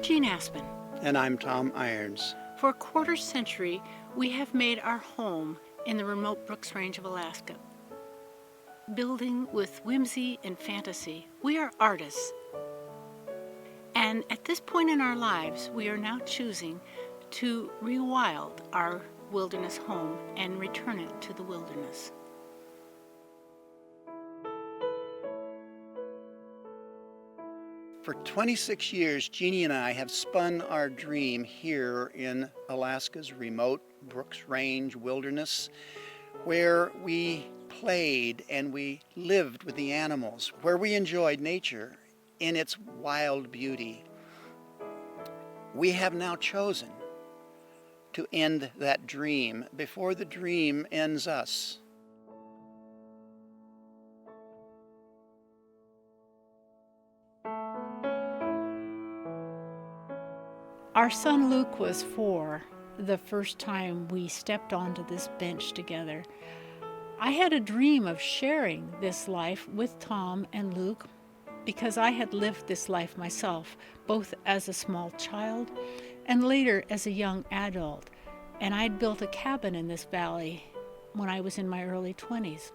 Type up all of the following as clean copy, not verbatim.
Jean Aspen. And I'm Tom Irons. For a quarter century, we have made our home in the remote Brooks Range of Alaska. Building with whimsy and fantasy, we are artists. And at this point in our lives, we are now choosing to rewild our wilderness home and return it to the wilderness. For 26 years, Jeannie and I have spun our dream here in Alaska's remote Brooks Range wilderness, where we played and we lived with the animals, where we enjoyed nature in its wild beauty. We have now chosen to end that dream before the dream ends us. Our son Luke was 4 the first time we stepped onto this bench together. I had a dream of sharing this life with Tom and Luke because I had lived this life myself, both as a small child and later as a young adult. And I'd built a cabin in this valley when I was in my early 20s.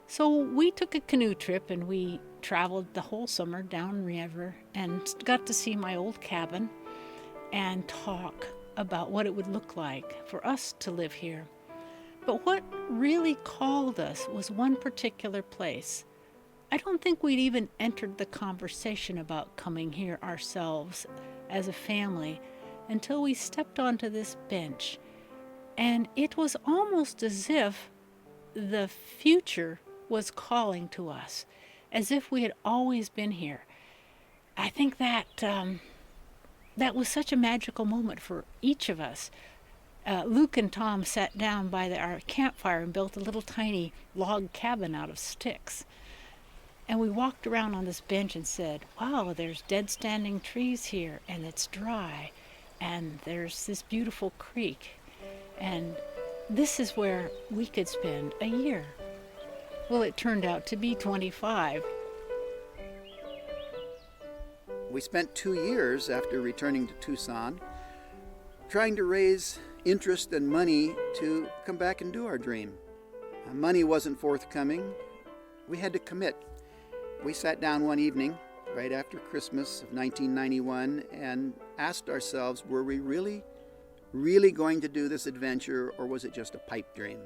So we took a canoe trip and we traveled the whole summer downriver and got to see my old cabin and talk about what it would look like for us to live here. But what really called us was one particular place. I don't think we'd even entered the conversation about coming here ourselves as a family until we stepped onto this bench. And it was almost as if the future was calling to us, as if we had always been here. I think that was such a magical moment for each of us. Luke and Tom sat down by our campfire and built a little tiny log cabin out of sticks. And we walked around on this bench and said, wow, there's dead standing trees here, and it's dry, and there's this beautiful creek, and this is where we could spend a year. Well, it turned out to be 25. We spent 2 years after returning to Tucson trying to raise interest and money to come back and do our dream. Money wasn't forthcoming. We had to commit. We sat down one evening right after Christmas of 1991 and asked ourselves, were we really going to do this adventure, or was it just a pipe dream?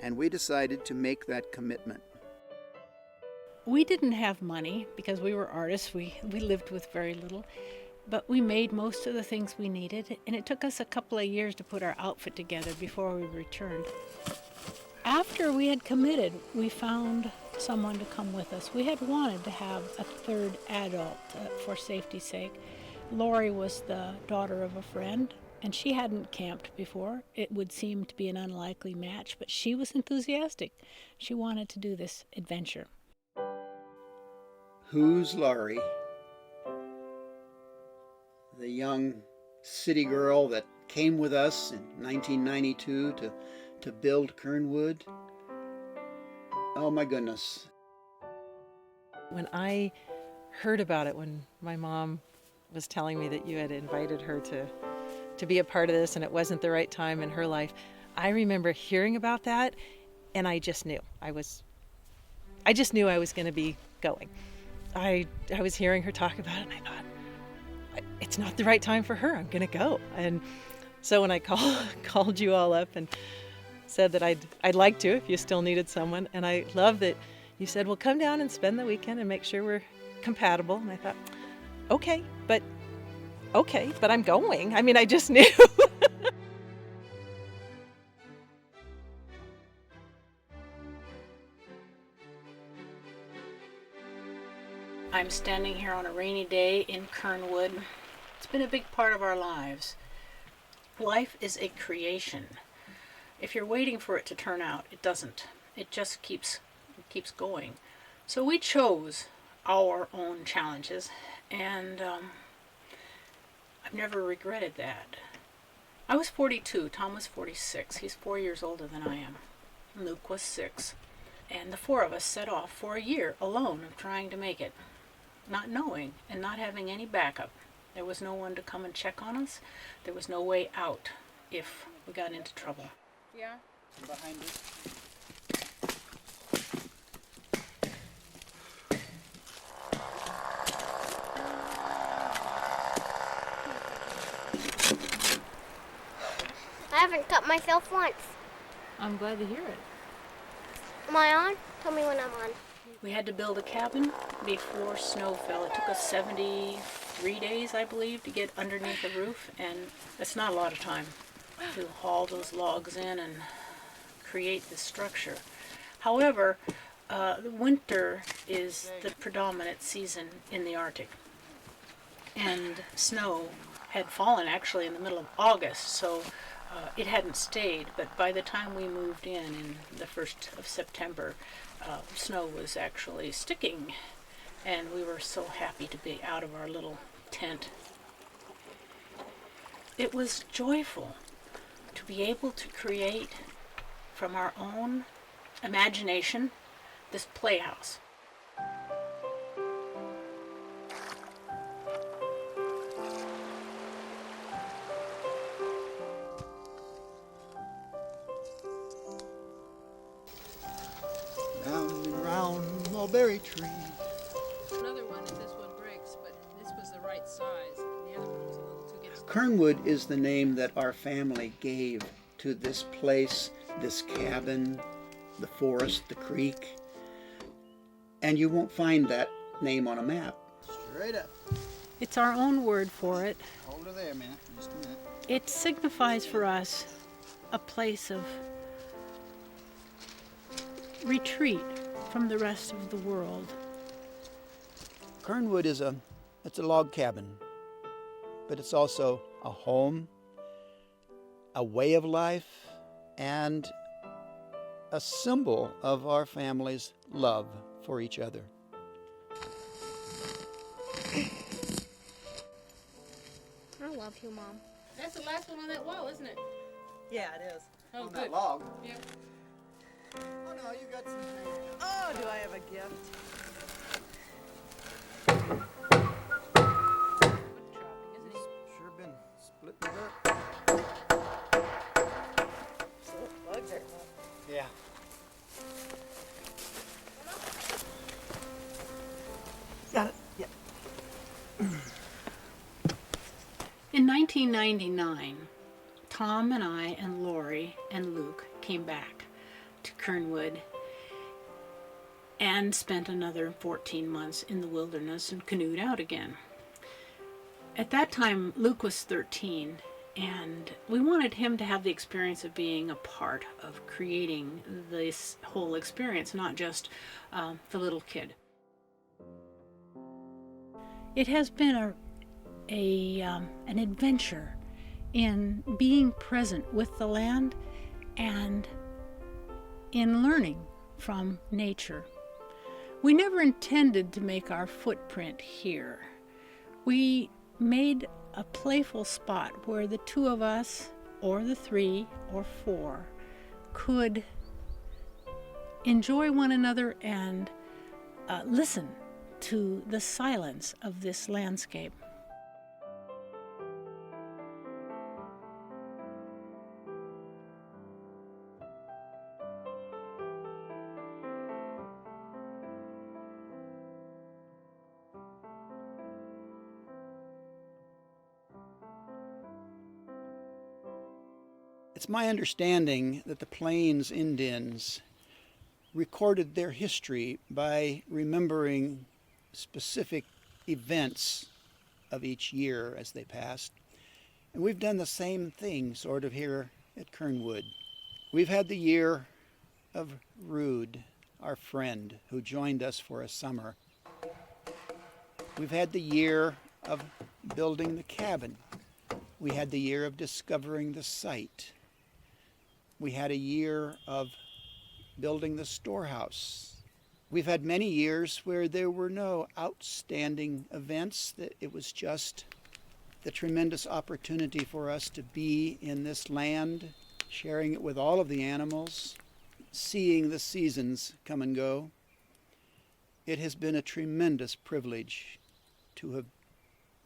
And we decided to make that commitment. We didn't have money because we were artists. We lived with very little, but we made most of the things we needed, and it took us a couple of years to put our outfit together before we returned. After we had committed, we found someone to come with us. We had wanted to have a third adult for safety's sake. Lori was the daughter of a friend, and she hadn't camped before. It would seem to be an unlikely match, but she was enthusiastic. She wanted to do this adventure. Who's Laurie? The young city girl that came with us in 1992 to build Kernwood. Oh my goodness. When I heard about it, when my mom was telling me that you had invited her to be a part of this and it wasn't the right time in her life, I remember hearing about that, and I just knew I just knew I was going to be going. I was hearing her talk about it, and I thought, it's not the right time for her. I'm going to go. And so when I called you all up and said that I'd like to if you still needed someone, and I love that you said, well, come down and spend the weekend and make sure we're compatible. And I thought, okay, but I'm going. I mean, I just knew. I'm standing here on a rainy day in Kernwood. It's been a big part of our lives. Life is a creation. If you're waiting for it to turn out, it doesn't. It just keeps going. So we chose our own challenges, and I've never regretted that. I was 42, Tom was 46. He's 4 years older than I am. Luke was 6. And the 4 of us set off for a year alone of trying to make it, not knowing and not having any backup. There was no one to come and check on us. There was no way out if we got into trouble. Yeah. Behind us. I haven't cut myself once. I'm glad to hear it. Am I on? Tell me when I'm on. We had to build a cabin before snow fell. It took us 73 days, I believe, to get underneath the roof, and that's not a lot of time to haul those logs in and create this structure. However, the winter is the predominant season in the Arctic, and snow had fallen actually in the middle of August, so it hadn't stayed, but by the time we moved in the 1st of September, snow was actually sticking, and we were so happy to be out of our little tent. It was joyful to be able to create from our own imagination this playhouse. Round and round mulberry tree. Another one, and this one breaks, but this was the right size. The other one was a little too good. Kernwood is the name that our family gave to this place, this cabin, the forest, the creek. And you won't find that name on a map. Straight up. It's our own word for it. Hold her there a minute, just a minute. It signifies for us a place of retreat from the rest of the world. Kernwood is it's a log cabin, but it's also a home, a way of life, and a symbol of our family's love for each other. I love you, Mom. That's the last one on that wall, isn't it? Yeah, it is. Oh, On good. that log. Yeah. Oh no, you got some. Oh, do I have a gift? Wood chopping, isn't he? Sure been splitting it up. Bugs are Yeah. Got it. Yeah. In 1999, Tom and I and Lori and Luke came back to Kernwood and spent another 14 months in the wilderness and canoed out again. At that time, Luke was 13, and we wanted him to have the experience of being a part of creating this whole experience, not just the little kid. It has been an adventure in being present with the land and in learning from nature. We never intended to make our footprint here. We made a playful spot where the two of us, or the three or four, could enjoy one another and listen to the silence of this landscape. It's my understanding that the Plains Indians recorded their history by remembering specific events of each year as they passed. And we've done the same thing sort of here at Kernwood. We've had the year of Rude, our friend, who joined us for a summer. We've had the year of building the cabin. We had the year of discovering the site. We had a year of building the storehouse. We've had many years where there were no outstanding events, that it was just the tremendous opportunity for us to be in this land, sharing it with all of the animals, seeing the seasons come and go. It has been a tremendous privilege to have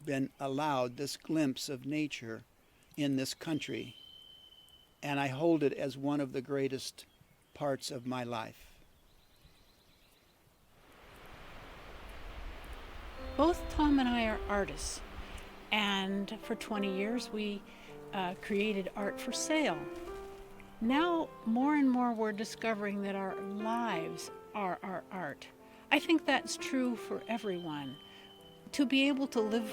been allowed this glimpse of nature in this country, and I hold it as one of the greatest parts of my life. Both Tom and I are artists, and for 20 years we created art for sale. Now, more and more we're discovering that our lives are our art. I think that's true for everyone. To be able to live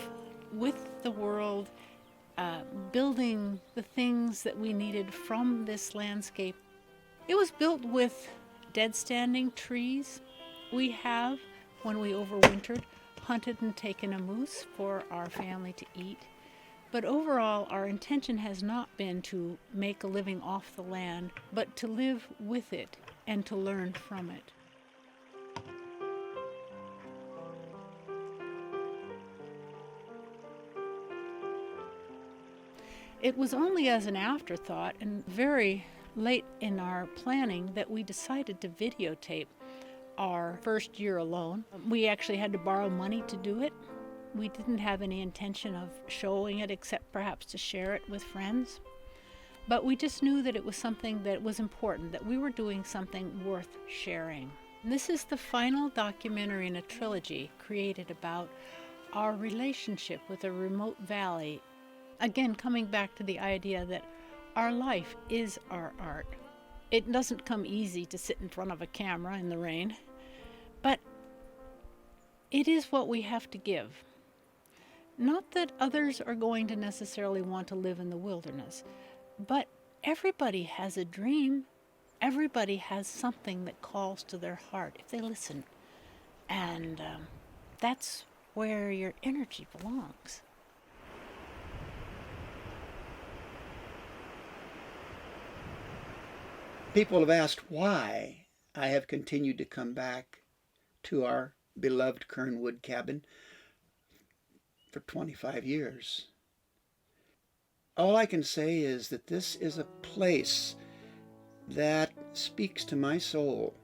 with the world, building the things that we needed from this landscape. It was built with dead standing trees. We have, when we overwintered, hunted and taken a moose for our family to eat. But overall, our intention has not been to make a living off the land, but to live with it and to learn from it. It was only as an afterthought and very late in our planning that we decided to videotape our first year alone. We actually had to borrow money to do it. We didn't have any intention of showing it except perhaps to share it with friends. But we just knew that it was something that was important, that we were doing something worth sharing. And this is the final documentary in a trilogy created about our relationship with a remote valley. Again, coming back to the idea that our life is our art. It doesn't come easy to sit in front of a camera in the rain, but it is what we have to give. Not that others are going to necessarily want to live in the wilderness, but everybody has a dream. Everybody has something that calls to their heart if they listen. And that's where your energy belongs. People have asked why I have continued to come back to our beloved Kernwood cabin for 25 years. All I can say is that this is a place that speaks to my soul.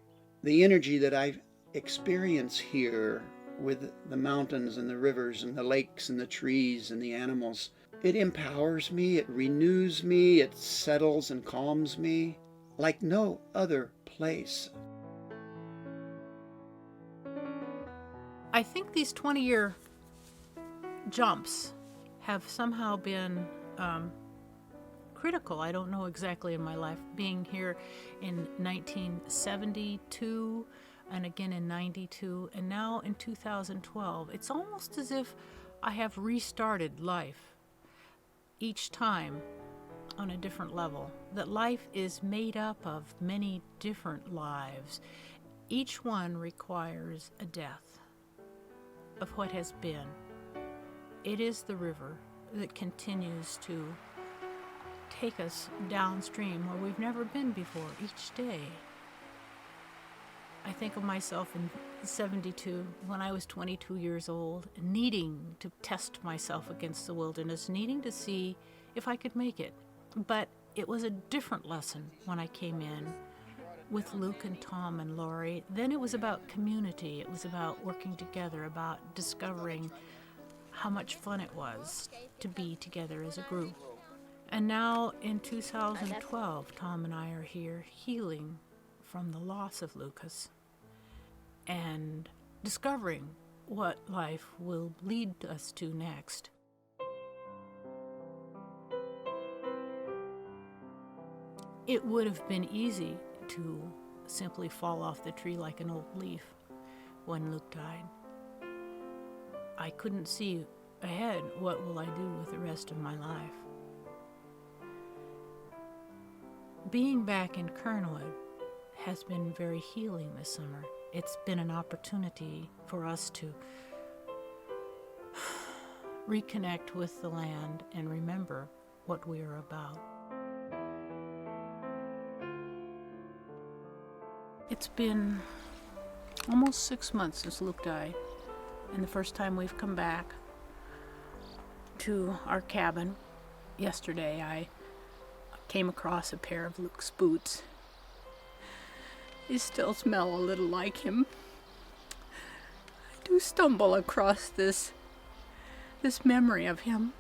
The energy that I experience here with the mountains and the rivers and the lakes and the trees and the animals, it empowers me, it renews me, it settles and calms me like no other place. I think these 20-year jumps have somehow been critical. I don't know exactly in my life. Being here in 1972 and again in 92 and now in 2012, it's almost as if I have restarted life each time on a different level. That life is made up of many different lives. Each one requires a death of what has been. It is the river that continues to take us downstream where we've never been before each day. I think of myself in 72 when I was 22 years old, needing to test myself against the wilderness, needing to see if I could make it. But it was a different lesson when I came in with Luke and Tom and Lori. Then it was about community. It was about working together, about discovering how much fun it was to be together as a group. And now in 2012, Tom and I are here healing from the loss of Lucas and discovering what life will lead us to next. It would have been easy to simply fall off the tree like an old leaf when Luke died. I couldn't see ahead, what will I do with the rest of my life? Being back in Kernwood has been very healing this summer. It's been an opportunity for us to reconnect with the land and remember what we are about. It's been almost 6 months since Luke died, and the first time we've come back to our cabin. Yesterday I came across a pair of Luke's boots. They still smell a little like him. I do stumble across this this memory of him.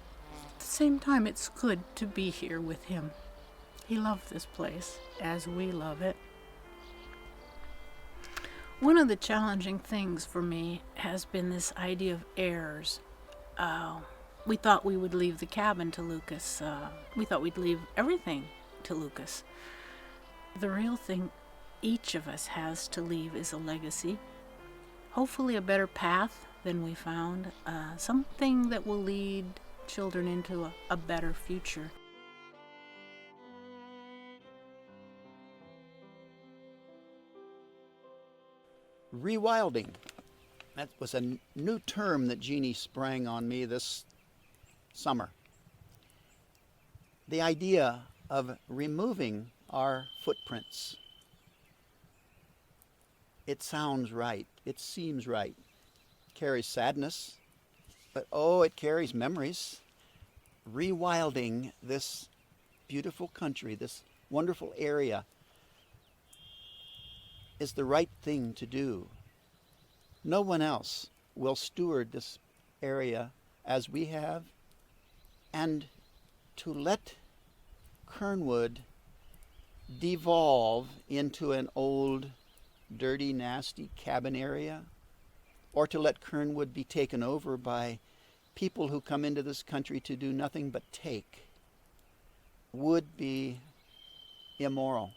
At the same time, it's good to be here with him. He loved this place as we love it. One of the challenging things for me has been this idea of heirs. We thought we would leave the cabin to Lucas. We thought we'd leave everything to Lucas. The real thing each of us has to leave is a legacy. Hopefully a better path than we found. Something that will lead children into a better future. Rewilding. That was a new term that Jeannie sprang on me this summer. The idea of removing our footprints. It sounds right. It seems right. It carries sadness, but it carries memories. Rewilding this beautiful country, this wonderful area, is the right thing to do. No one else will steward this area as we have, and to let Kernwood devolve into an old, dirty, nasty cabin area, or to let Kernwood be taken over by people who come into this country to do nothing but take, would be immoral.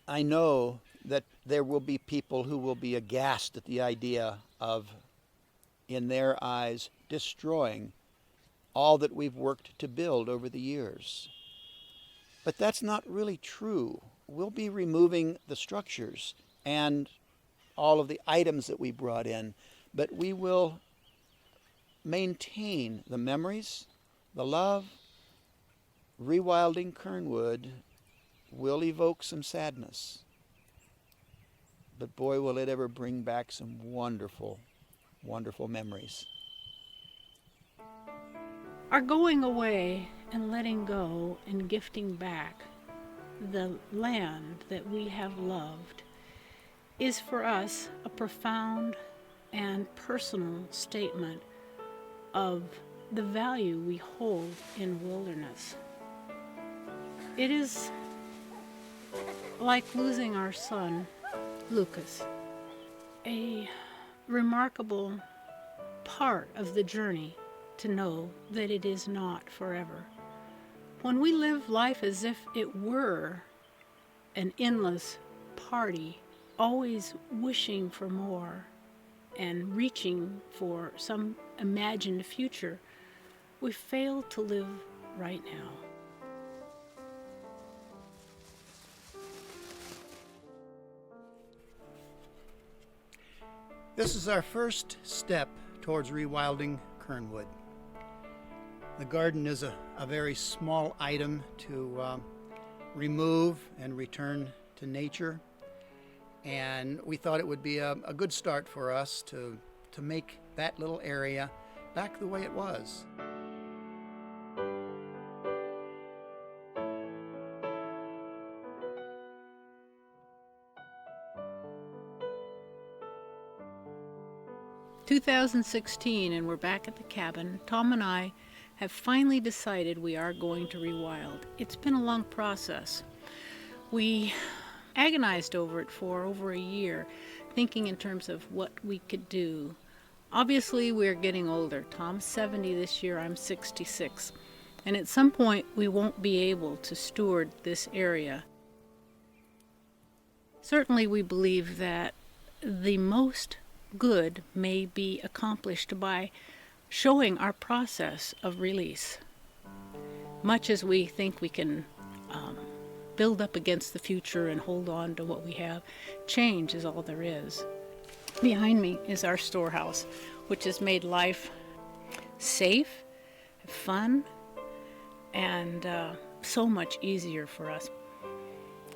I know that there will be people who will be aghast at the idea of, in their eyes, destroying all that we've worked to build over the years. But that's not really true. We'll be removing the structures and all of the items that we brought in, but we will maintain the memories, the love. Rewilding Kernwood will evoke some sadness, but boy, will it ever bring back some wonderful, wonderful memories. Our going away and letting go and gifting back the land that we have loved is for us a profound and personal statement of the value we hold in wilderness. It is like losing our son, Lucas, a remarkable part of the journey to know that it is not forever. When we live life as if it were an endless party, always wishing for more and reaching for some imagined future, we fail to live right now. This is our first step towards rewilding Kernwood. The garden is a very small item to remove and return to nature, and we thought it would be a good start for us to make that little area back the way it was. (2016) and we're back at the cabin. Tom and I have finally decided we are going to rewild. It's been a long process. We agonized over it for over a year, thinking in terms of what we could do. Obviously, we're getting older. Tom's 70 this year, I'm 66. And at some point, we won't be able to steward this area. Certainly, we believe that the most good may be accomplished by showing our process of release. Much as we think we can build up against the future and hold on to what we have, change is all there is. Behind me is our storehouse, which has made life safe, fun, and so much easier for us.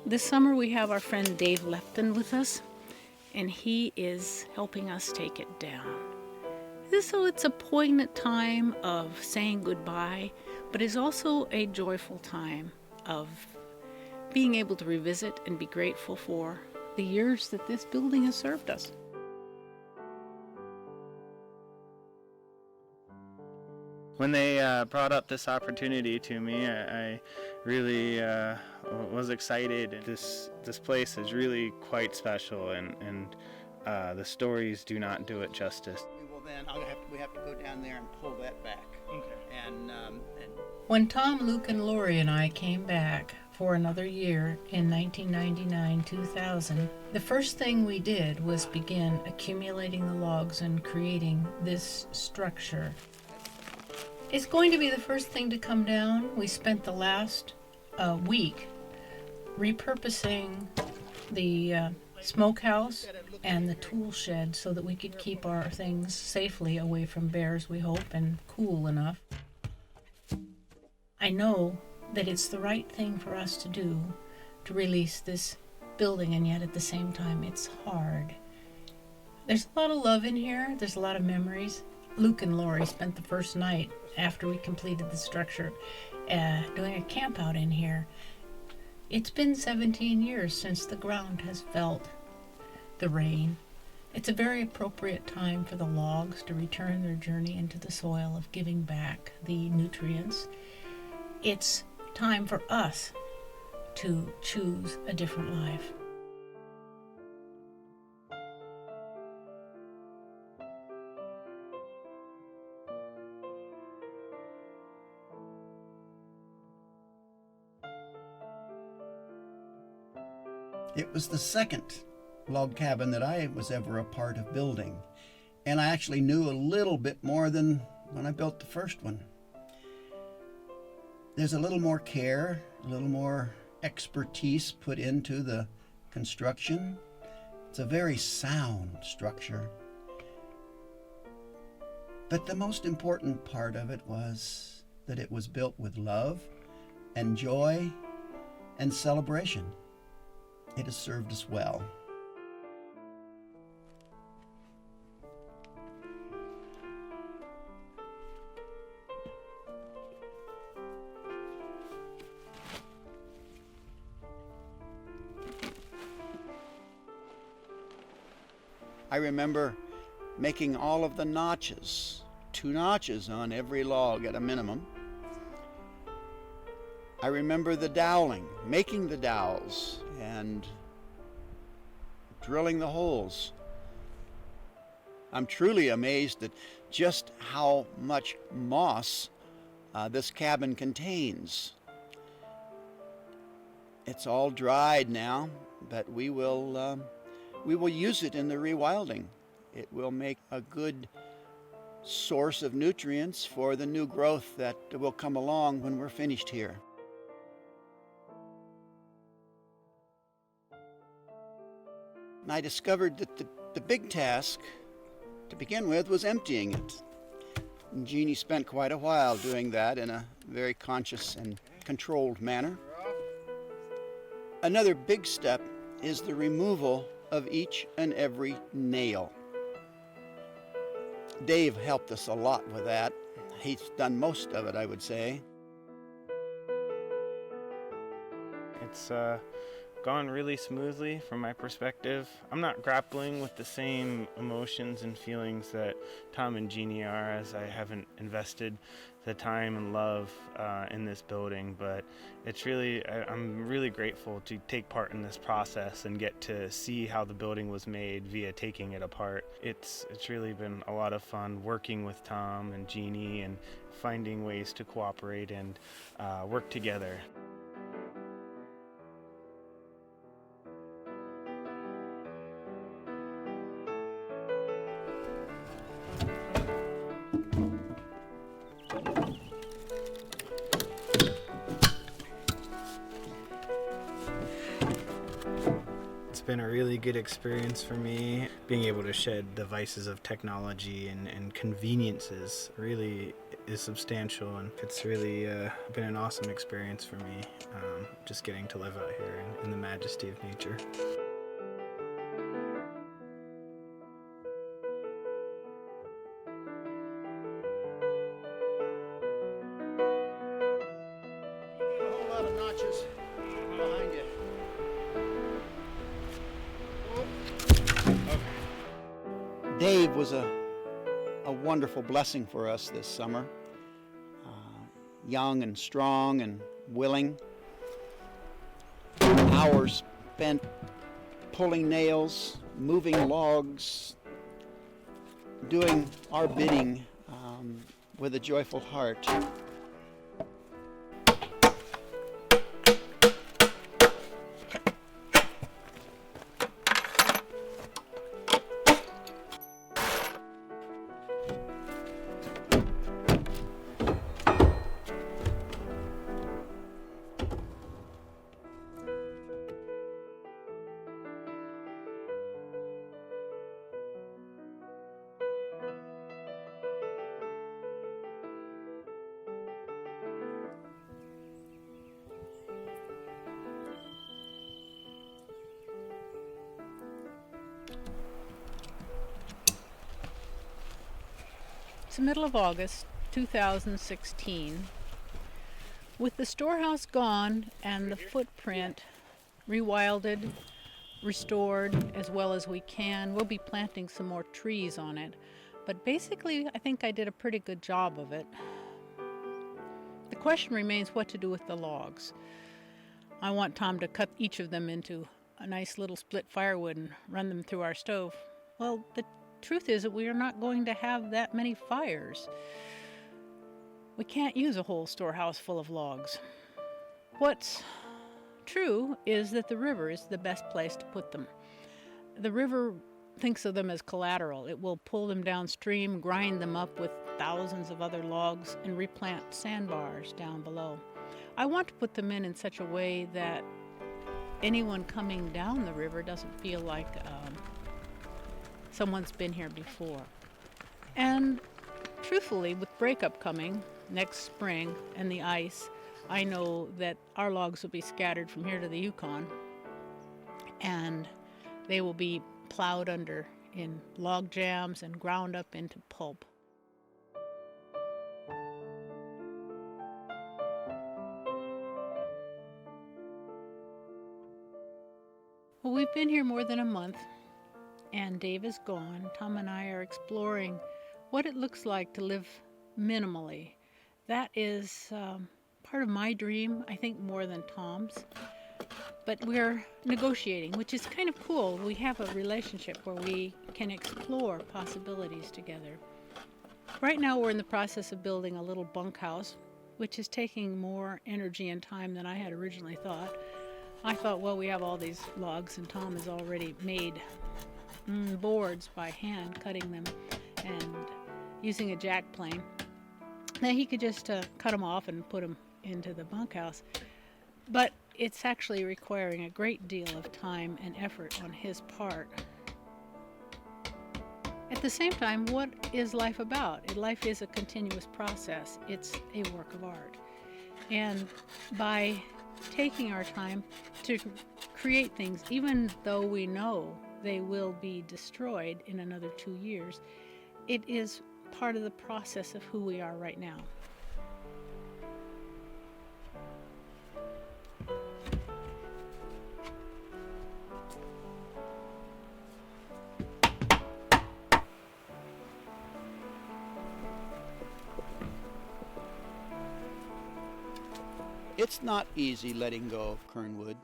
This summer we have our friend Dave Lepton with us, and he is helping us take it down. So it's a poignant time of saying goodbye, but it's also a joyful time of being able to revisit and be grateful for the years that this building has served us. When they brought up this opportunity to me, I really was excited. This place is really quite special, and the stories do not do it justice. We will then. We have to go down there and pull that back. Okay. And When Tom, Luke, and Lori and I came back for another year in 1999-2000, the first thing we did was begin accumulating the logs and creating this structure. It's going to be the first thing to come down. We spent the last week repurposing the smokehouse and the tool shed so that we could keep our things safely away from bears, we hope, and cool enough. I know that it's the right thing for us to do to release this building, and yet at the same time it's hard. There's a lot of love in here. There's a lot of memories. Luke and Lori spent the first night after we completed the structure doing a camp out in here. It's been 17 years since the ground has felt the rain. It's a very appropriate time for the logs to return their journey into the soil of giving back the nutrients. It's time for us to choose a different life. it was the second log cabin that I was ever a part of building, and I actually knew a little bit more than when I built the first one. There's a little more care, a little more expertise put into the construction. It's a very sound structure. But the most important part of it was that it was built with love and joy and celebration. It has served us well. I remember making all of the notches, 2 notches on every log at a minimum. I remember the doweling, making the dowels and drilling the holes. I'm truly amazed at just how much moss this cabin contains. It's all dried now, but we will use it in the rewilding. It will make a good source of nutrients for the new growth that will come along when we're finished here. And I discovered that the big task to begin with was emptying it. And Jeannie spent quite a while doing that in a very conscious and controlled manner. Another big step is the removal of each and every nail. Dave helped us a lot with that. He's done most of it, I would say. It's gone really smoothly from my perspective. I'm not grappling with the same emotions and feelings that Tom and Jeannie are, as I haven't invested the time and love in this building, but it's really, I'm really grateful to take part in this process and get to see how the building was made via taking it apart. It's really been a lot of fun working with Tom and Jeannie and finding ways to cooperate and work together. It's been a really good experience for me. Being able to shed the vices of technology and conveniences really is substantial, and it's really been an awesome experience for me, just getting to live out here in the majesty of nature. A whole lot of notches behind you. Dave was a wonderful blessing for us this summer. young and strong and willing. Hours spent pulling nails, moving logs, doing our bidding with a joyful heart. It's the middle of August 2016. With the storehouse gone and the footprint rewilded, restored as well as we can, we'll be planting some more trees on it. But basically, I think I did a pretty good job of it. The question remains what to do with the logs. I want Tom to cut each of them into a nice little split firewood and run them through our stove. Well, the truth is that we are not going to have that many fires. We can't use a whole storehouse full of logs. What's true is that the river is the best place to put them. The river thinks of them as collateral. It will pull them downstream, grind them up with thousands of other logs, and replant sandbars down below. I want to put them in such a way that anyone coming down the river doesn't feel like someone's been here before. And truthfully, with breakup coming next spring and the ice, I know that our logs will be scattered from here to the Yukon, and they will be plowed under in log jams and ground up into pulp. Well, we've been here more than a month, and Dave is gone. Tom and I are exploring what it looks like to live minimally. That is part of my dream, I think more than Tom's. But we're negotiating, which is kind of cool. We have a relationship where we can explore possibilities together. Right now we're in the process of building a little bunkhouse, which is taking more energy and time than I had originally thought. I thought, well, we have all these logs, and Tom has already made boards by hand, cutting them and using a jack plane. Now he could just cut them off and put them into the bunkhouse. But it's actually requiring a great deal of time and effort on his part. At the same time, what is life about? Life is a continuous process. It's a work of art. And by taking our time to create things, even though we know they will be destroyed in another 2 years, it is part of the process of who we are right now. It's not easy letting go of Kernwood,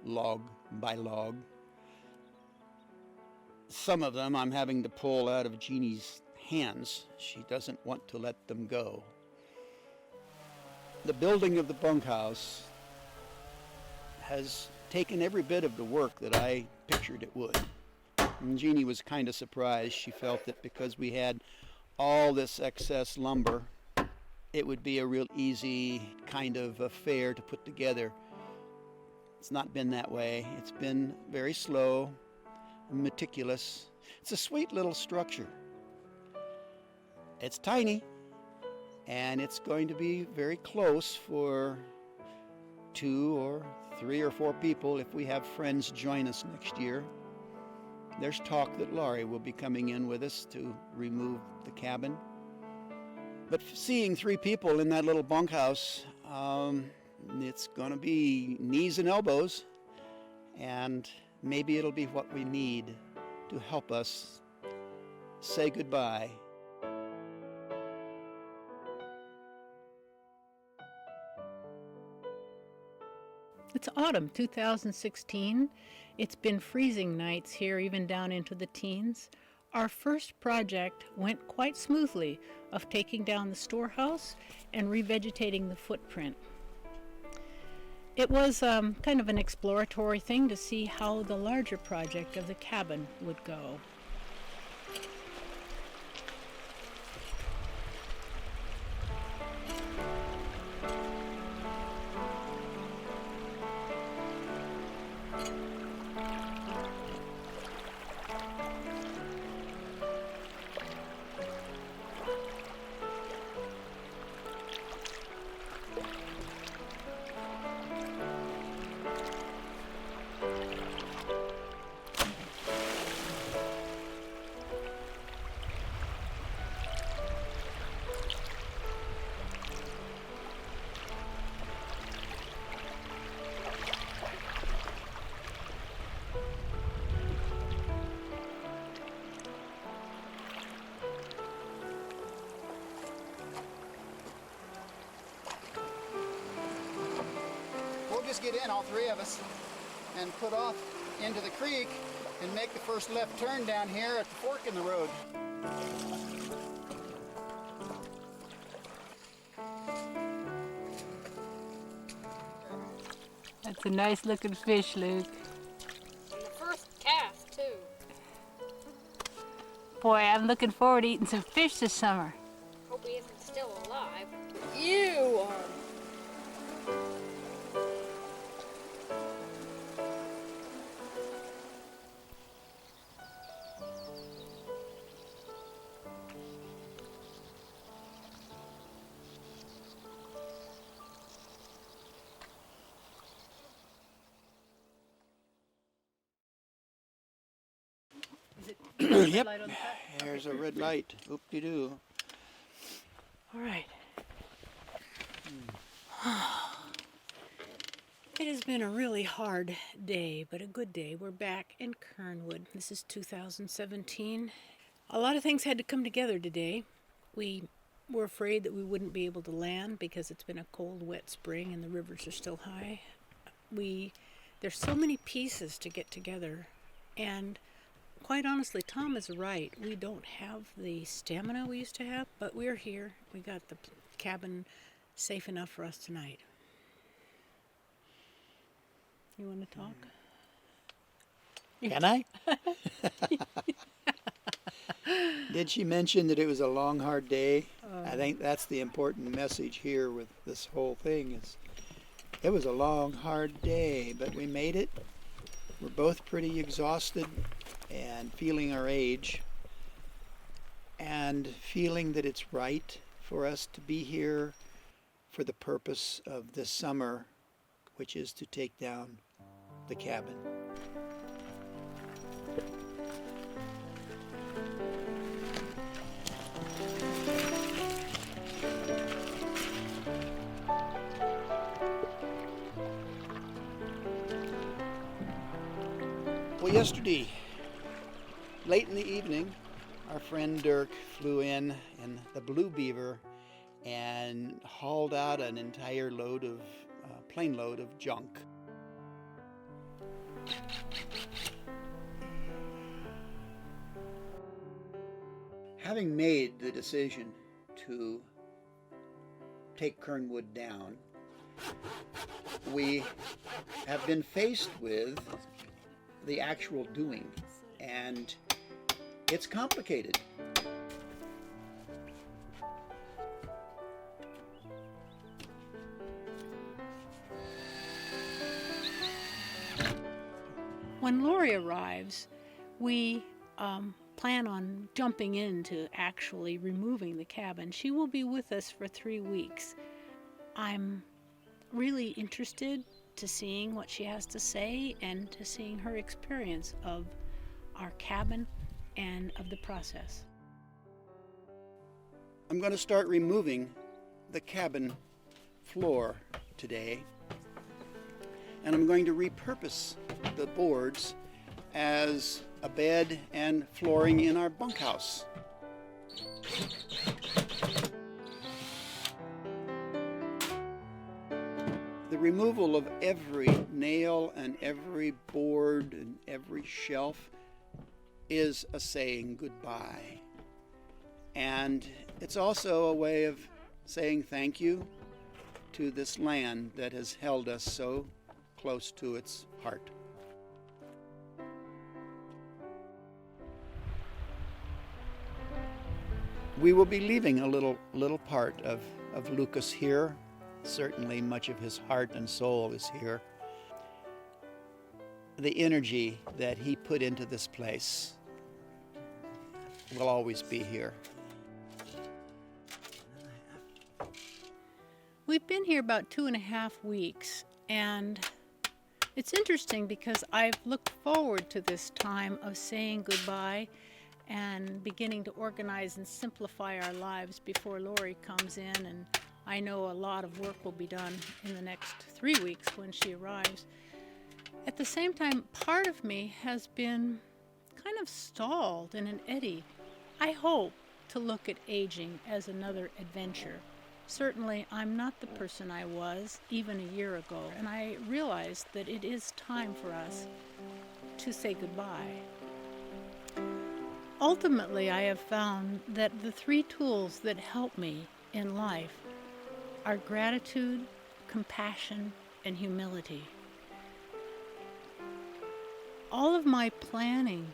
log by log. Some of them I'm having to pull out of Jeannie's hands. She doesn't want to let them go. The building of the bunkhouse has taken every bit of the work that I pictured it would. And Jeannie was kind of surprised. She felt that because we had all this excess lumber, it would be a real easy kind of affair to put together. It's not been that way. It's been very slow, meticulous. It's a sweet little structure. It's tiny, and it's going to be very close for 2 or 3 or 4 people if we have friends join us next year. There's talk that Laurie will be coming in with us to remove the cabin. But seeing 3 people in that little bunkhouse, it's going to be knees and elbows, and maybe it'll be what we need to help us say goodbye It's autumn 2016. It's been freezing nights here, even down into the teens. Our first project went quite smoothly of taking down the storehouse and revegetating the footprint. It was kind of an exploratory thing to see how the larger project of the cabin would go. We'll just get in, all three of us, and put off into the creek and make the first left turn down here at the fork in the road. That's a nice looking fish, Luke. And the first cast, too. Boy, I'm looking forward to eating some fish this summer. Hope he isn't still alive. You are. Yep. There's a red light. Oop-de-doo. All right. It has been a really hard day, but a good day. We're back in Kernwood. This is 2017. A lot of things had to come together today. We were afraid that we wouldn't be able to land because it's been a cold, wet spring and the rivers are still high. There's so many pieces to get together, and quite honestly, Tom is right. We don't have the stamina we used to have, but we're here. We got the cabin safe enough for us tonight. You want to talk? Can I? Did she mention that it was a long, hard day? I think that's the important message here with this whole thing is it was a long, hard day, but we made it. We're both pretty exhausted and feeling our age and feeling that it's right for us to be here for the purpose of this summer, which is to take down the cabin. Well, yesterday, late in the evening, our friend Dirk flew in the Blue Beaver and hauled out an entire plane load of junk. Having made the decision to take Kernwood down, we have been faced with the actual doing, and it's complicated. When Lori arrives, we plan on jumping into actually removing the cabin. She will be with us for 3 weeks. I'm really interested to seeing what she has to say and to seeing her experience of our cabin and of the process. I'm going to start removing the cabin floor today, and I'm going to repurpose the boards as a bed and flooring in our bunkhouse. The removal of every nail and every board and every shelf is a saying goodbye. And it's also a way of saying thank you to this land that has held us so close to its heart. We will be leaving a little part of Lucas here. Certainly much of his heart and soul is here. The energy that he put into this place will always be here. We've been here about 2.5 weeks, and it's interesting because I've looked forward to this time of saying goodbye and beginning to organize and simplify our lives before Lori comes in, and I know a lot of work will be done in the next 3 weeks when she arrives. At the same time, part of me has been kind of stalled in an eddy. I hope to look at aging as another adventure. Certainly, I'm not the person I was even a year ago, and I realize that it is time for us to say goodbye. Ultimately, I have found that the 3 tools that help me in life are gratitude, compassion, and humility. All of my planning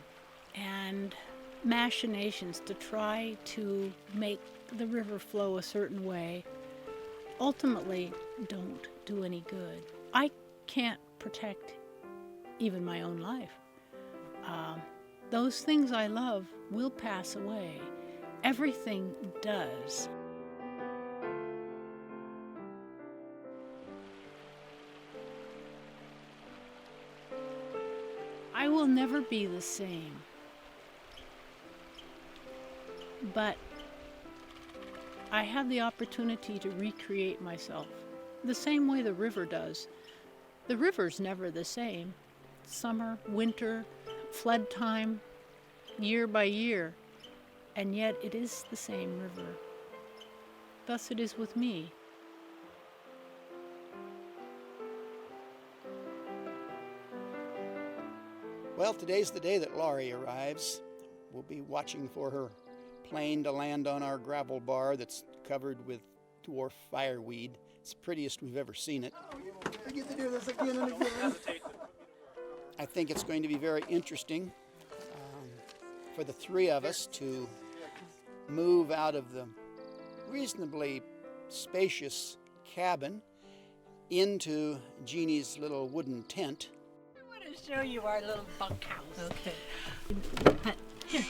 and machinations to try to make the river flow a certain way ultimately don't do any good. I can't protect even my own life. Those things I love will pass away. Everything does. I will never be the same. But I have the opportunity to recreate myself the same way the river does. The river's never the same. Summer, winter, flood time, year by year, and yet it is the same river. Thus it is with me. Well, today's the day that Laurie arrives. We'll be watching for her plane to land on our gravel bar that's covered with dwarf fireweed. It's the prettiest we've ever seen it. I get to do this again and again. I think it's going to be very interesting for the 3 of us to move out of the reasonably spacious cabin into Jeannie's little wooden tent. I want to show you our little bunkhouse. Okay. Here.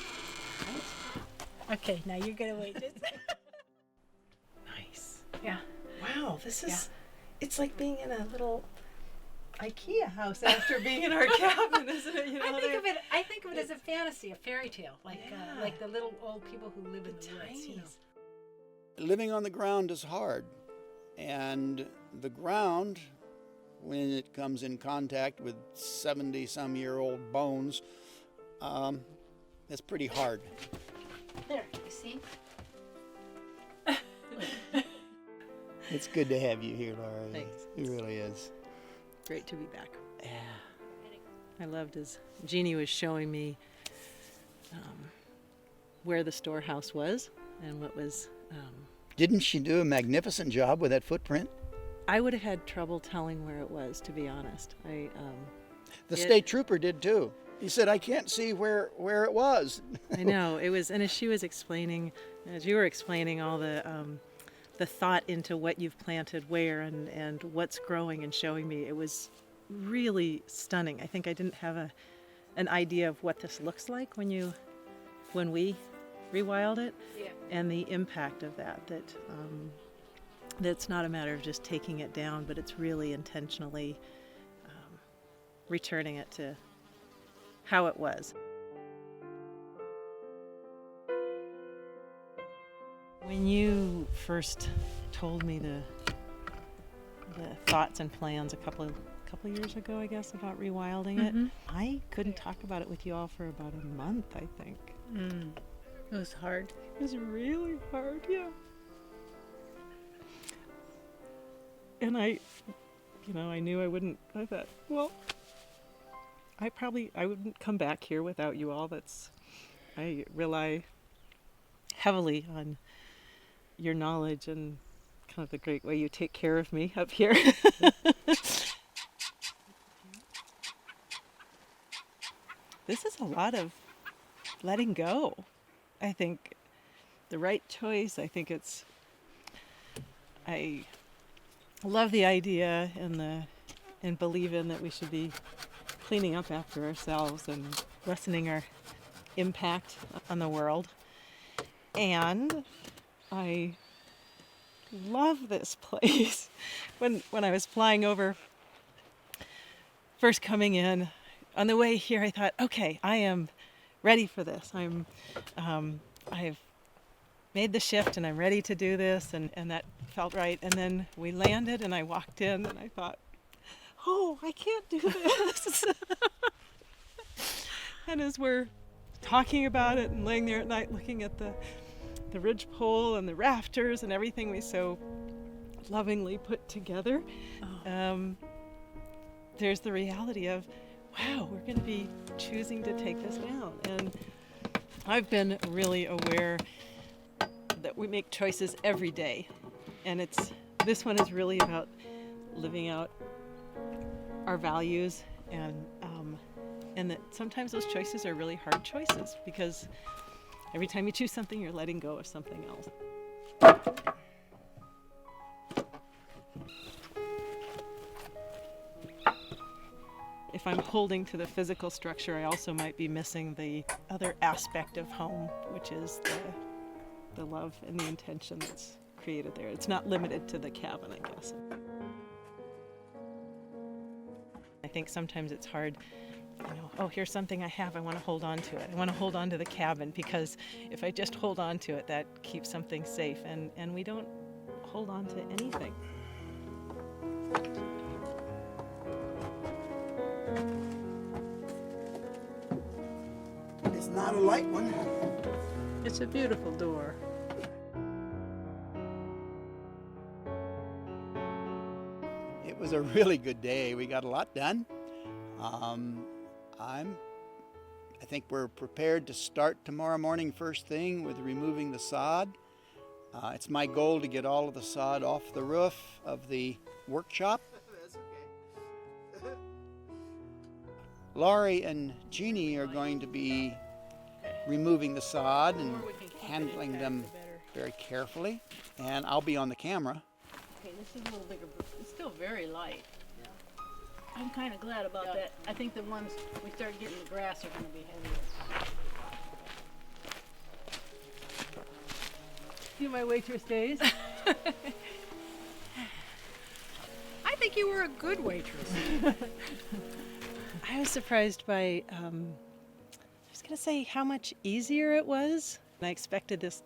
Okay, now you're going to wait just Nice. Yeah. Wow, this is, it's like being in a little IKEA house after being in our cabin, isn't it? You know, I think of it as a fantasy, a fairy tale, like the little old people who live in the woods. You know. Living on the ground is hard, and the ground, when it comes in contact with 70-some-year-old bones, it's pretty hard. There, you see? It's good to have you here, Laura. Thanks. It really is. Great to be back. Yeah. I loved as Jeannie was showing me where the storehouse was and what was. Didn't she do a magnificent job with that footprint? I would have had trouble telling where it was, to be honest. The state trooper did too. He said, "I can't see where it was." I know it was, and as she was explaining, as you were explaining all the thought into what you've planted where and what's growing and showing me, it was really stunning. I think I didn't have an idea of what this looks like when we rewild it, and the impact of that's not a matter of just taking it down, but it's really intentionally returning it to how it was. When you first told me the thoughts and plans a couple years ago, I guess, about rewilding it, I couldn't talk about it with you all for about a month, I think. It was hard. It was really hard, yeah. And I knew I thought, well, I wouldn't come back here without you all. I rely heavily on your knowledge and kind of the great way you take care of me up here. This is a lot of letting go. I think the right choice. I love the idea and believe in that we should be cleaning up after ourselves and lessening our impact on the world. And I love this place. When I was flying over, first coming in, on the way here, I thought, okay, I am ready for this. I've made the shift and I'm ready to do this, and that felt right. And then we landed and I walked in and I thought, oh, I can't do this. And as we're talking about it and laying there at night looking at the ridgepole and the rafters and everything we so lovingly put together, there's the reality of, wow, we're going to be choosing to take this down. And I've been really aware that we make choices every day. And this one is really about living out our values, and that sometimes those choices are really hard choices, because every time you choose something, you're letting go of something else. If I'm holding to the physical structure, I also might be missing the other aspect of home, which is the love and the intention that's created there. It's not limited to the cabin, I guess. I think sometimes it's hard, oh, here's something I have, I want to hold on to it. I want to hold on to the cabin, because if I just hold on to it, that keeps something safe, and we don't hold on to anything. It's not a light one. It's a beautiful door. It was a really good day. We got a lot done. I think we're prepared to start tomorrow morning first thing with removing the sod. It's my goal to get all of the sod off the roof of the workshop. That's okay. Laurie and Jeannie are going to be removing the sod and handling them very carefully, and I'll be on the camera. Okay, this is a little bigger. It's still very light. Yeah. I'm kind of glad about that. I think the ones we start getting the grass are going to be heavier. See my waitress days? I think you were a good waitress. I was surprised by, I was going to say how much easier it was. I expected this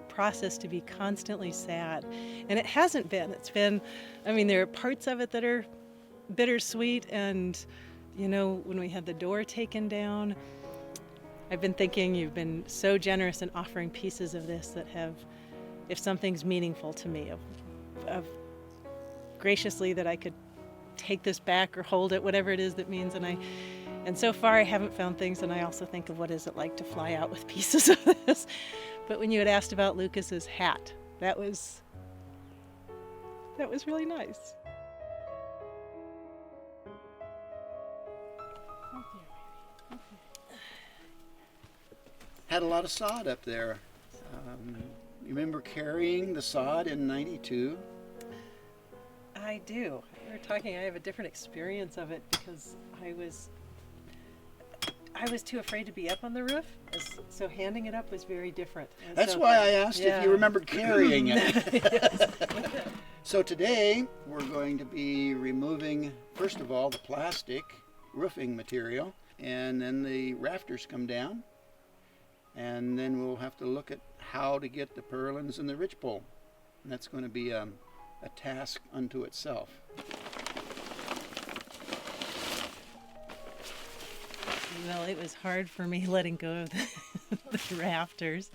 process to be constantly sad, and it hasn't been. It's been, there are parts of it that are bittersweet, and, when we had the door taken down, I've been thinking you've been so generous in offering pieces of this that have, if something's meaningful to me, of graciously that I could take this back or hold it, whatever it is that means. And so far I haven't found things, and I also think of what is it like to fly out with pieces of this. But when you had asked about Lucas's hat, that was really nice. Had a lot of sod up there. You remember carrying the sod in '92? I do. We were talking, I have a different experience of it because I was too afraid to be up on the roof, so handing it up was very different. And That's why I asked if you remembered carrying it. So today we're going to be removing, first of all, the plastic roofing material, and then the rafters come down, and then we'll have to look at how to get the purlins and the ridgepole. And that's going to be a task unto itself. Well, it was hard for me letting go of the rafters.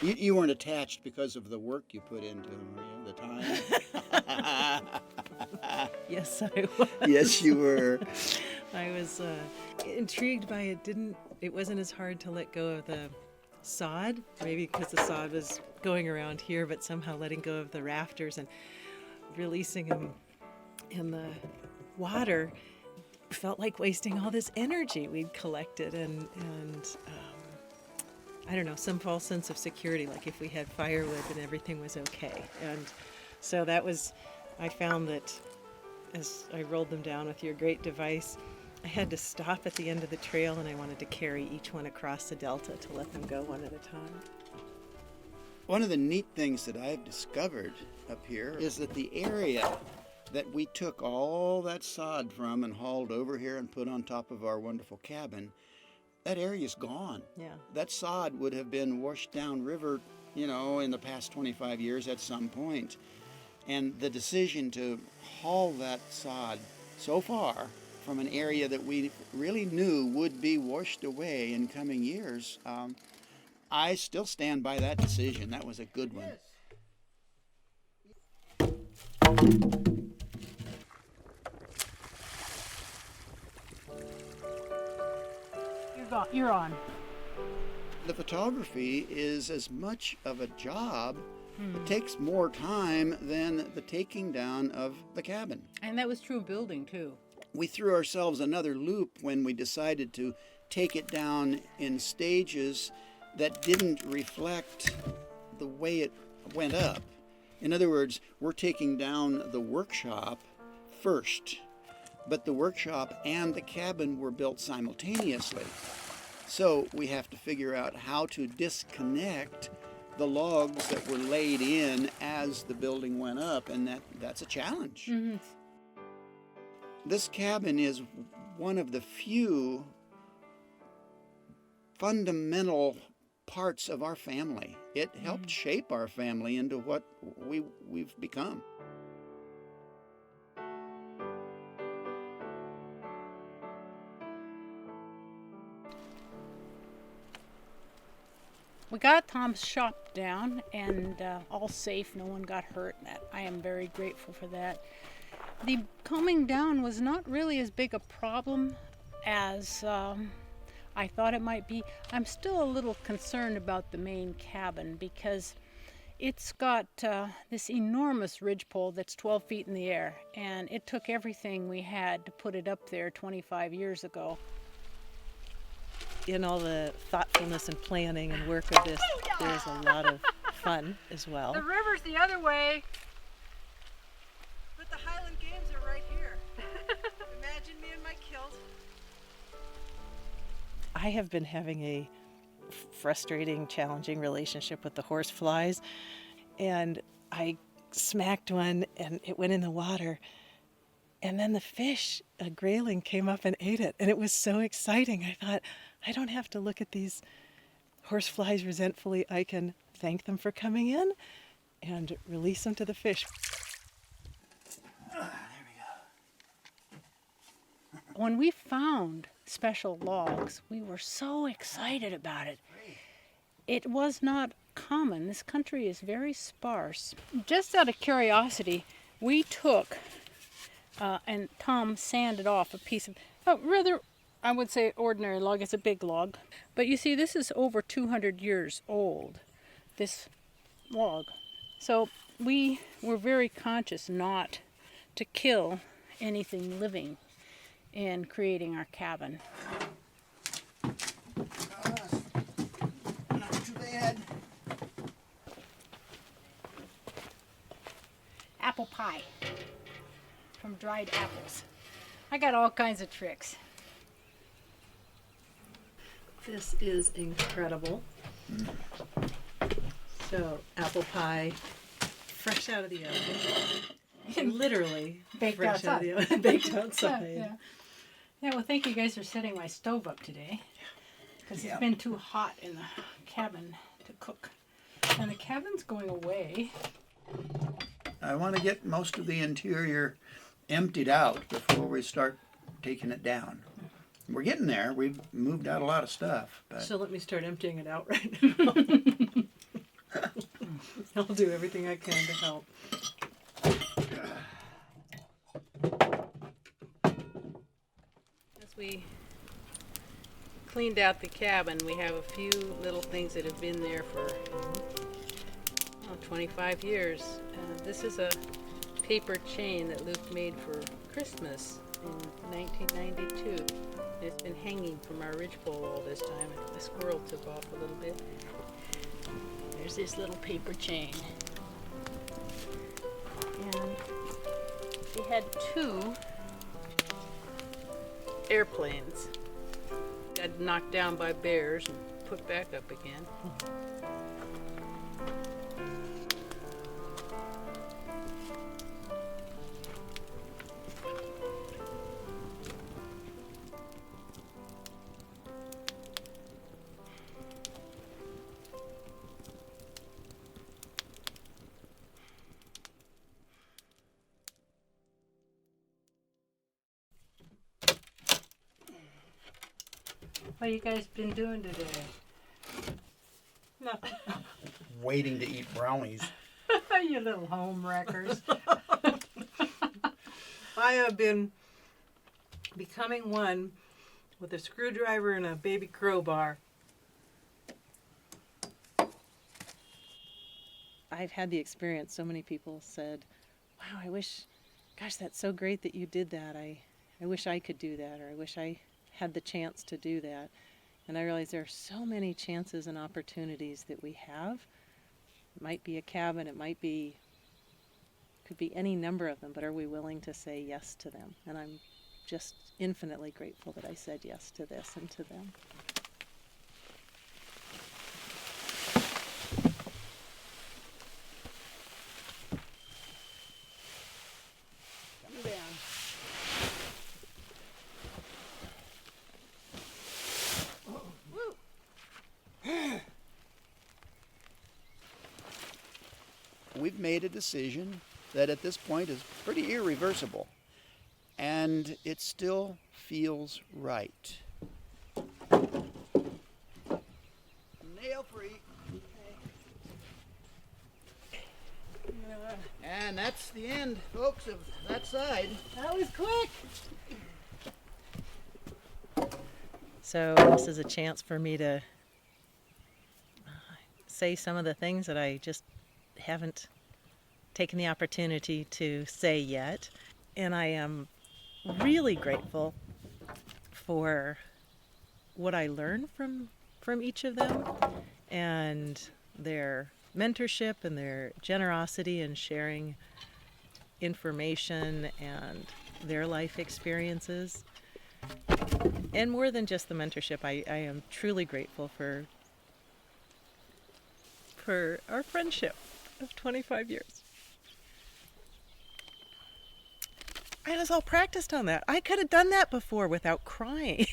You weren't attached because of the work you put into them, were you? The time? Yes, I was. Yes, you were. I was intrigued by it. It wasn't as hard to let go of the sod, maybe because the sod was going around here, but somehow letting go of the rafters and releasing them in the water felt like wasting all this energy we'd collected and I don't know, some false sense of security, like if we had firewood and everything was okay. And so I found that as I rolled them down with your great device, I had to stop at the end of the trail and I wanted to carry each one across the delta to let them go one at a time. One of the neat things that I've discovered up here is that the area that we took all that sod from and hauled over here and put on top of our wonderful cabin, that area's gone. Yeah. That sod would have been washed down river, in the past 25 years at some point. And the decision to haul that sod so far from an area that we really knew would be washed away in coming years, I still stand by that decision. That was a good one. You're on. The photography is as much of a job. It takes more time than the taking down of the cabin. And that was true of building, too. We threw ourselves another loop when we decided to take it down in stages that didn't reflect the way it went up. In other words, we're taking down the workshop first, but the workshop and the cabin were built simultaneously. So we have to figure out how to disconnect the logs that were laid in as the building went up, and that's a challenge. Mm-hmm. This cabin is one of the few fundamental parts of our family. It helped shape our family into what we've become. We got Tom's shop down and all safe. No one got hurt. I am very grateful for that. The coming down was not really as big a problem as I thought it might be. I'm still a little concerned about the main cabin because it's got this enormous ridgepole that's 12 feet in the air, and it took everything we had to put it up there 25 years ago. In all the thoughtfulness and planning and work of this, there's a lot of fun as well. The river's the other way. But the Highland Games are right here. Imagine me in my kilt. I have been having a frustrating, challenging relationship with the horseflies, and I smacked one and it went in the water. And then the fish, a grayling, came up and ate it. And it was so exciting. I thought, I don't have to look at these horseflies resentfully. I can thank them for coming in and release them to the fish. When we found special logs, we were so excited about it. It was not common. This country is very sparse. Just out of curiosity, we took and Tom sanded off a piece of, rather, I would say ordinary log. It's a big log. But you see, this is over 200 years old, this log. So we were very conscious not to kill anything living in creating our cabin. Not too bad. Apple pie from dried apples. I got all kinds of tricks. This is incredible. So, apple pie, fresh out of the oven. Literally Baked fresh out of the oven. Baked outside. Yeah, well, thank you guys for setting my stove up today. Because it's been too hot in the cabin to cook. And the cabin's going away. I want to get most of the interior emptied out before we start taking it down. We're getting there. We've moved out a lot of stuff. But So let me start emptying it out right now. I'll do everything I can to help. As we cleaned out the cabin, we have a few little things that have been there for 25 years. This is a paper chain that Luke made for Christmas in 1992. It's been hanging from our ridgepole all this time. The squirrel took off a little bit. There's this little paper chain. And we had 2 airplanes got knocked down by bears and put back up again. What you guys been doing today? Nothing. Waiting to eat brownies. You little home wreckers. I have been becoming one with a screwdriver and a baby crowbar. I've had the experience, so many people said, wow, gosh, that's so great that you did that. I wish I could do that, or I wish I had the chance to do that. And I realize there are so many chances and opportunities that we have. It might be a cabin, could be any number of them, but are we willing to say yes to them? And I'm just infinitely grateful that I said yes to this and to them. Coming down. We've made a decision that at this point is pretty irreversible, and it still feels right. Nail free. And that's the end, folks, of that side. That was quick. So this is a chance for me to say some of the things that I just haven't taken the opportunity to say yet. And I am really grateful for what I learned from each of them and their mentorship and their generosity in sharing information and their life experiences. And more than just the mentorship, I am truly grateful for our friendship of 25 years. I was all practiced on that. I could have done that before without crying.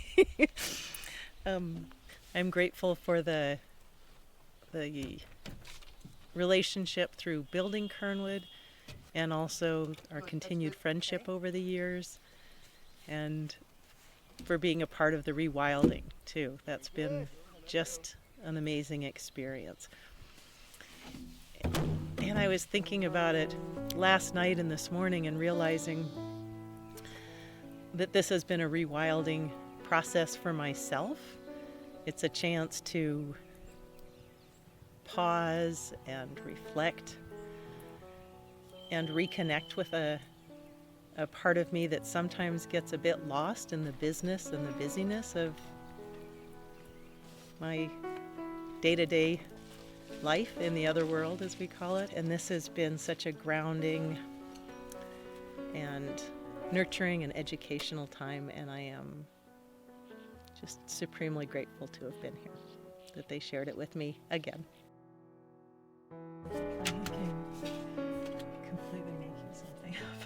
I'm grateful for the relationship through building Kernwood, and also our continued friendship over the years, and for being a part of the rewilding too. That's been just an amazing experience. And I was thinking about it last night and this morning and realizing that this has been a rewilding process for myself. It's a chance to pause and reflect and reconnect with a part of me that sometimes gets a bit lost in the business and the busyness of my day-to-day life in the other world, as we call it. And this has been such a grounding and nurturing and educational time, and I am just supremely grateful to have been here, that they shared it with me again. Completely making something up.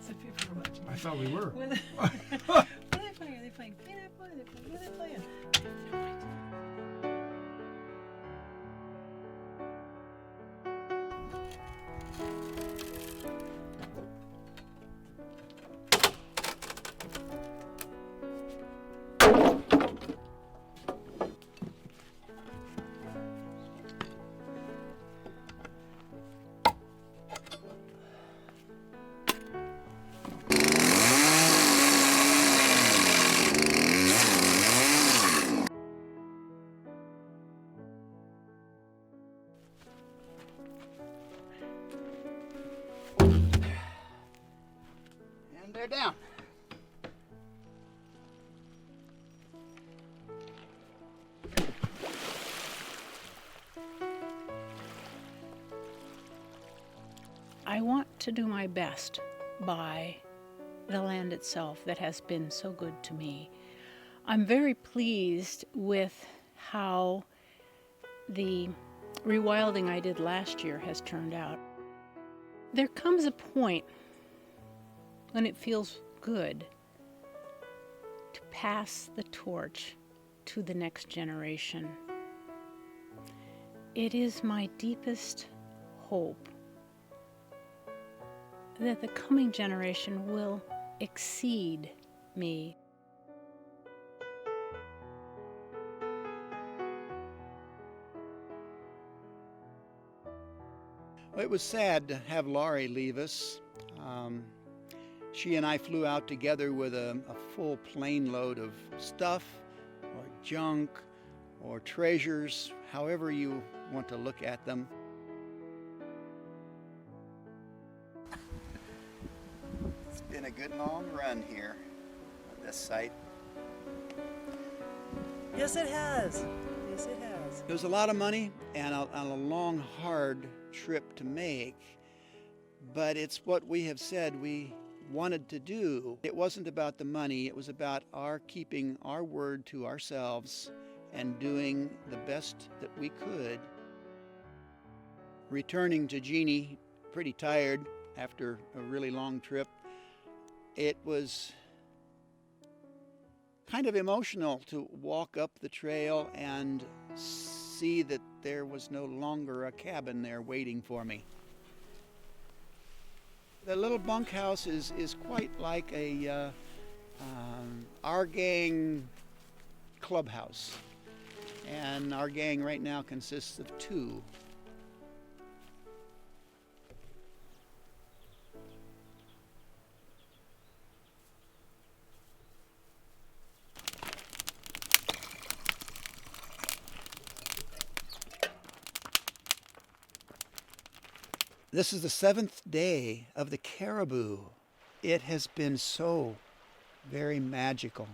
So people are watching. I thought we were. What are they playing? Are they playing pineapple? What are they playing? I have no idea. Bear down. I want to do my best by the land itself that has been so good to me. I'm very pleased with how the rewilding I did last year has turned out. There comes a point when it feels good to pass the torch to the next generation. It is my deepest hope that the coming generation will exceed me. It was sad to have Laurie leave us. She and I flew out together with a full plane load of stuff or junk or treasures, however you want to look at them. It's been a good long run here on this site. Yes, it has. Yes, it has. It was a lot of money and a long, hard trip to make, but it's what we have said we wanted to do. It wasn't about the money, it was about our keeping our word to ourselves and doing the best that we could. Returning to Jeannie pretty tired after a really long trip, it was kind of emotional to walk up the trail and see that there was no longer a cabin there waiting for me. The little bunkhouse is quite like a our gang clubhouse, and our gang right now consists of 2. This is the 7th day of the caribou. It has been so very magical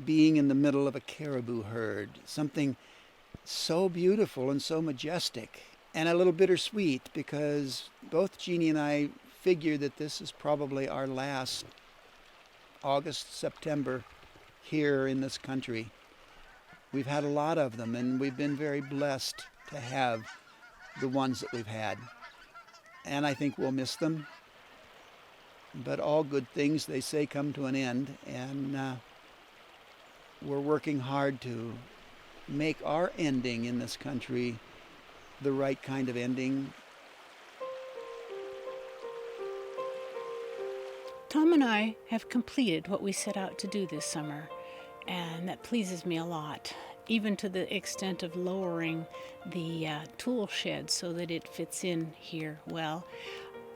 being in the middle of a caribou herd, something so beautiful and so majestic, and a little bittersweet because both Jeannie and I figure that this is probably our last August, September here in this country. We've had a lot of them, and we've been very blessed to have the ones that we've had. And I think we'll miss them. But all good things, they say, come to an end. And we're working hard to make our ending in this country the right kind of ending. Tom and I have completed what we set out to do this summer, and that pleases me a lot, even to the extent of lowering the tool shed so that it fits in here well.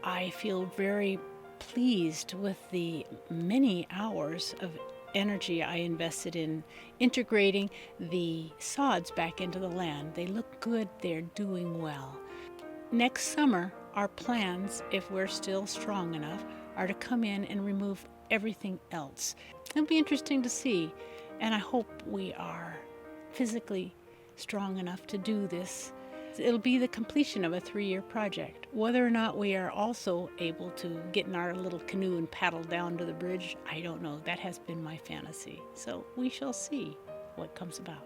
I feel very pleased with the many hours of energy I invested in integrating the sods back into the land. They look good, they're doing well. Next summer, our plans, if we're still strong enough, are to come in and remove everything else. It'll be interesting to see, and I hope we are physically strong enough to do this. It'll be the completion of a 3-year project. Whether or not we are also able to get in our little canoe and paddle down to the bridge, I don't know. That has been my fantasy. So we shall see what comes about.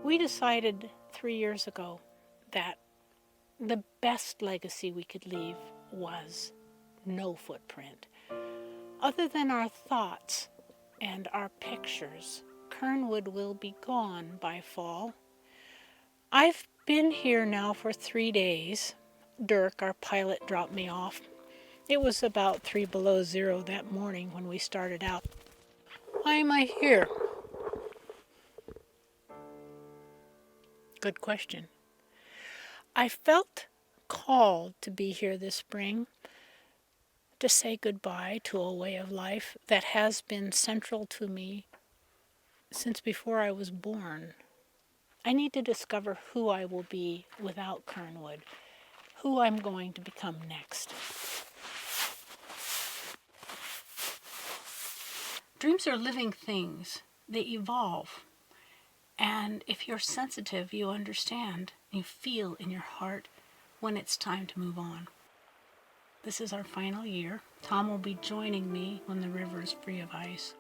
We decided 3 years ago that the best legacy we could leave was no footprint. Other than our thoughts and our pictures, Kernwood will be gone by fall. I've been here now for 3 days. Dirk, our pilot, dropped me off. It was about 3 below zero that morning when we started out. Why am I here? Good question. I felt called to be here this spring. to say goodbye to a way of life that has been central to me since before I was born. I need to discover who I will be without Kernwood, who I'm going to become next. Dreams are living things. They evolve. And if you're sensitive, you understand, you feel in your heart when it's time to move on. This is our final year. Tom will be joining me when the river is free of ice.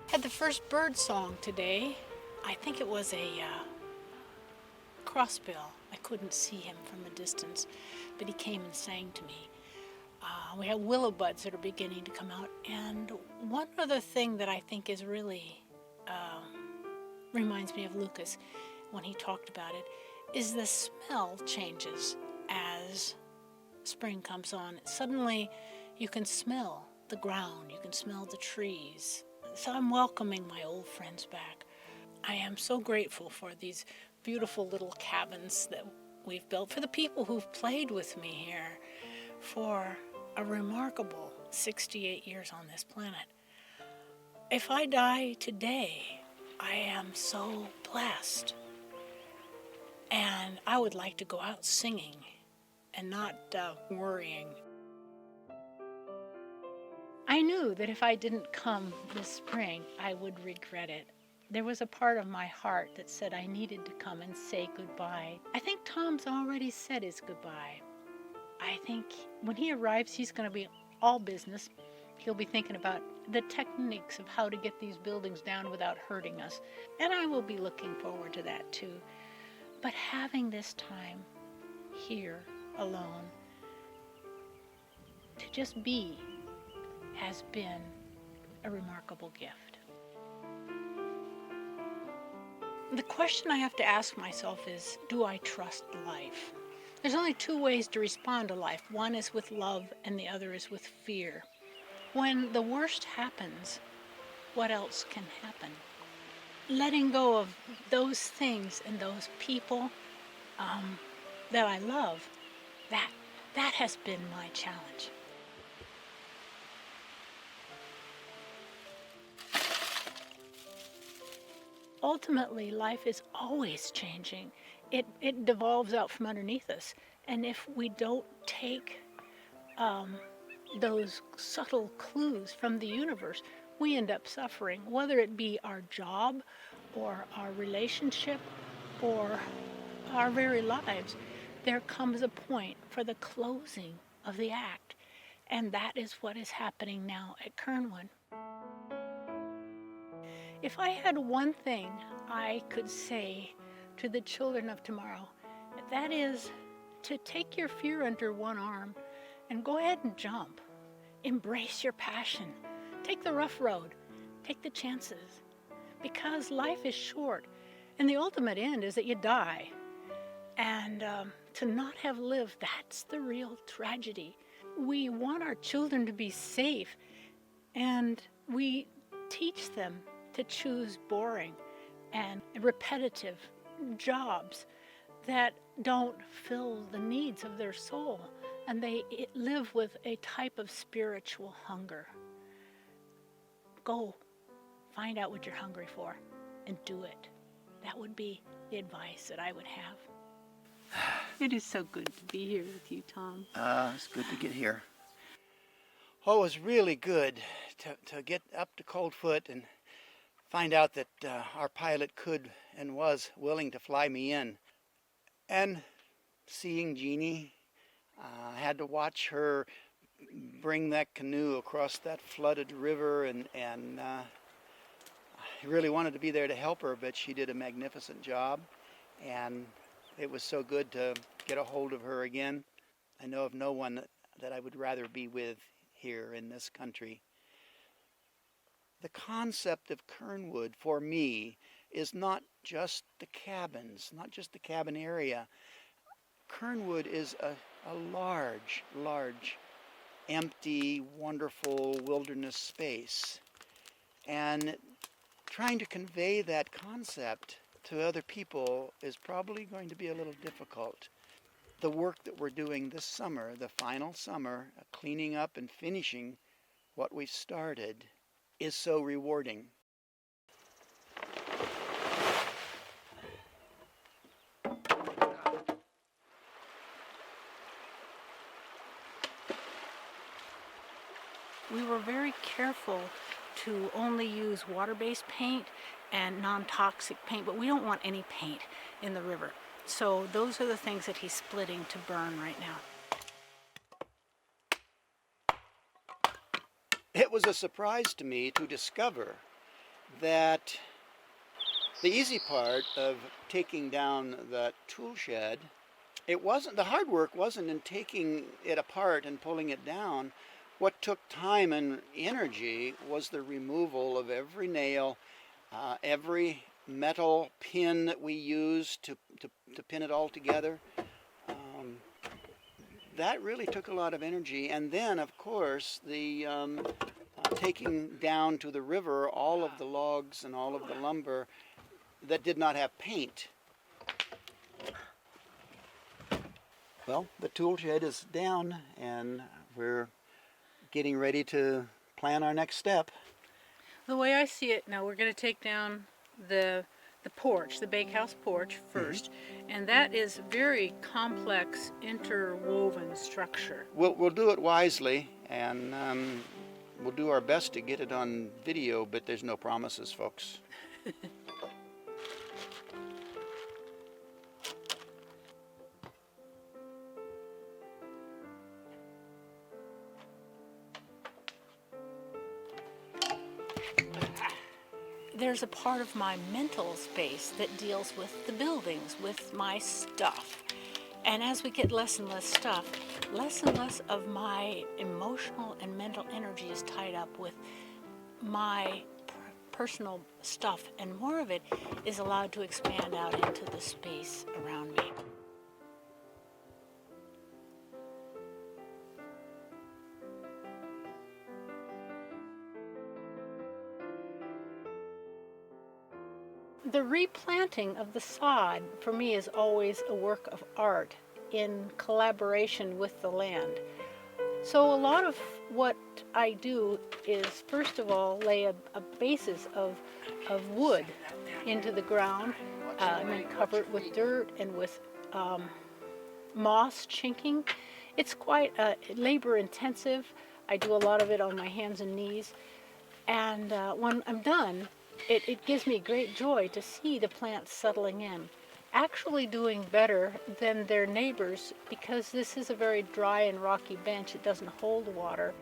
Had the first bird song today. I think it was a crossbill. I couldn't see him from a distance, but he came and sang to me. We have willow buds that are beginning to come out. And one other thing that I think is really reminds me of Lucas when he talked about it is the smell changes as spring comes on. Suddenly you can smell the ground, you can smell the trees. So I'm welcoming my old friends back. I am so grateful for these beautiful little cabins that we've built, for the people who've played with me here, for a remarkable 68 years on this planet. If I die today, I am so blessed. And I would like to go out singing and not worrying. I knew that if I didn't come this spring, I would regret it. There was a part of my heart that said I needed to come and say goodbye. I think Tom's already said his goodbye. I think when he arrives, he's going to be all business. He'll be thinking about the techniques of how to get these buildings down without hurting us. And I will be looking forward to that too. But having this time here alone to just be has been a remarkable gift. The question I have to ask myself is, do I trust life? There's only two ways to respond to life. One is with love and the other is with fear. When the worst happens, what else can happen? Letting go of those things and those people that I love, that has been my challenge. Ultimately, life is always changing. It devolves out from underneath us. And if we don't take those subtle clues from the universe, we end up suffering, whether it be our job or our relationship or our very lives. There comes a point for the closing of the act. And that is what is happening now at Kernwood. If I had one thing I could say to the children of tomorrow, that is to take your fear under one arm and go ahead and jump. Embrace your passion. Take the rough road. Take the chances. Because life is short, and the ultimate end is that you die. And to not have lived, that's the real tragedy. We want our children to be safe, and we teach them to choose boring and repetitive jobs that don't fill the needs of their soul, and they live with a type of spiritual hunger. Go find out what you're hungry for and do it. That would be the advice that I would have. It is so good to be here with you, Tom. It's good to get here. Oh, it was really good to get up to Coldfoot and find out that our pilot could and was willing to fly me in. And seeing Jeannie, I had to watch her bring that canoe across that flooded river, and I really wanted to be there to help her, but she did a magnificent job, and it was so good to get a hold of her again. I know of no one that I would rather be with here in this country. The concept of Kernwood for me is not just the cabins, not just the cabin area. Kernwood is a large, empty, wonderful wilderness space. And trying to convey that concept to other people is probably going to be a little difficult. The work that we're doing this summer, the final summer, cleaning up and finishing what we've started, is so rewarding. We were very careful to only use water-based paint and non-toxic paint, but we don't want any paint in the river. So those are the things that he's splitting to burn right now. It was a surprise to me to discover that the easy part of taking down that tool shed, the hard work wasn't in taking it apart and pulling it down. What took time and energy was the removal of every nail, every metal pin that we used to pin it all together. That really took a lot of energy. And then, of course, the taking down to the river all of the logs and all of the lumber that did not have paint. Well, the tool shed is down, and we're getting ready to plan our next step. The way I see it now, we're going to take down the porch, the bakehouse porch first, and that is a very complex interwoven structure. We'll do it wisely, and we'll do our best to get it on video, but there's no promises, folks. There's a part of my mental space that deals with the buildings, with my stuff. And as we get less and less stuff, less and less of my emotional and mental energy is tied up with my personal stuff, and more of it is allowed to expand out into the space around me. The replanting of the sod for me is always a work of art in collaboration with the land. So a lot of what I do is, first of all, lay a basis of wood into the ground, and then cover it with dirt and with moss chinking. It's quite labor intensive. I do a lot of it on my hands and knees. And when I'm done, it gives me great joy to see the plants settling in, actually doing better than their neighbors, because this is a very dry and rocky bench. It doesn't hold water.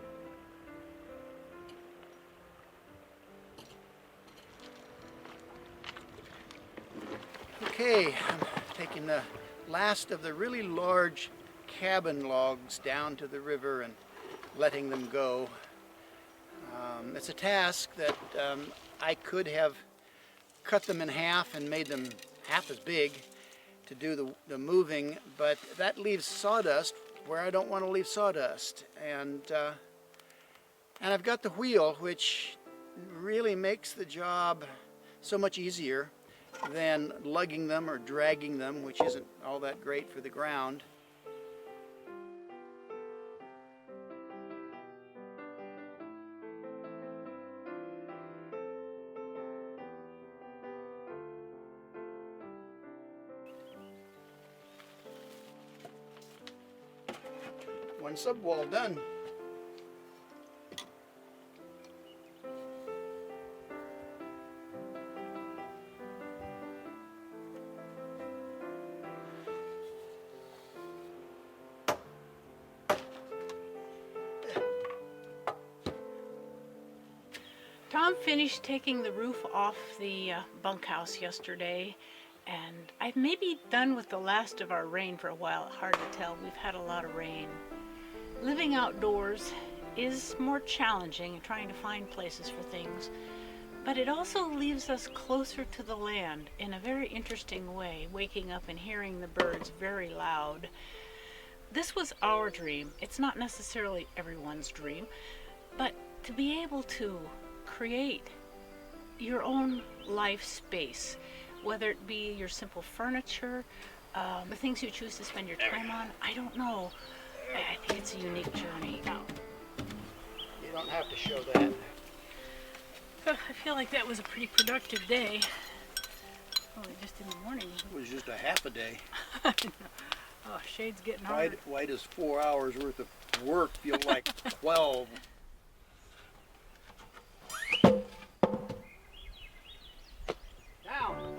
Okay, I'm taking the last of the really large cabin logs down to the river and letting them go. It's a task that I could have cut them in half and made them half as big to do the moving, but that leaves sawdust where I don't want to leave sawdust. And I've got the wheel, which really makes the job so much easier than lugging them or dragging them, which isn't all that great for the ground. One subwall done. Tom finished taking the roof off the bunkhouse yesterday, and I'm maybe done with the last of our rain for a while. Hard to tell. We've had a lot of rain. Living outdoors is more challenging, trying to find places for things, but it also leaves us closer to the land in a very interesting way, waking up and hearing the birds very loud. This was our dream. It's not necessarily everyone's dream, but to be able to create your own life space whether it be your simple furniture, the things you choose to spend your time on. I don't know. I think it's a unique journey. Now, You don't have to show that. I feel like that was a pretty productive day. Only just in the morning. It was just a half a day. Oh, shade's getting hard. Why does 4 hours worth of work feel like 12? Down.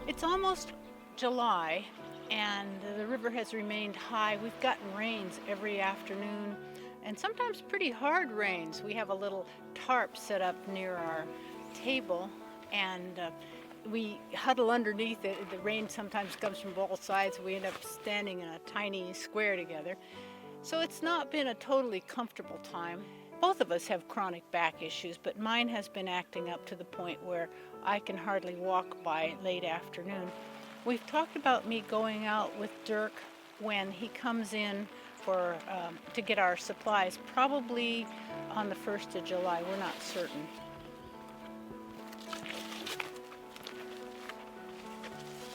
It's almost July and the river has remained high. We've gotten rains every afternoon and sometimes pretty hard rains. We have a little tarp set up near our table and we huddle underneath it. The rain sometimes comes from both sides. We end up standing in a tiny square together. So it's not been a totally comfortable time. Both of us have chronic back issues, but mine has been acting up to the point where I can hardly walk by late afternoon. We've talked about me going out with Dirk when he comes in for to get our supplies, probably on the 1st of July. We're not certain.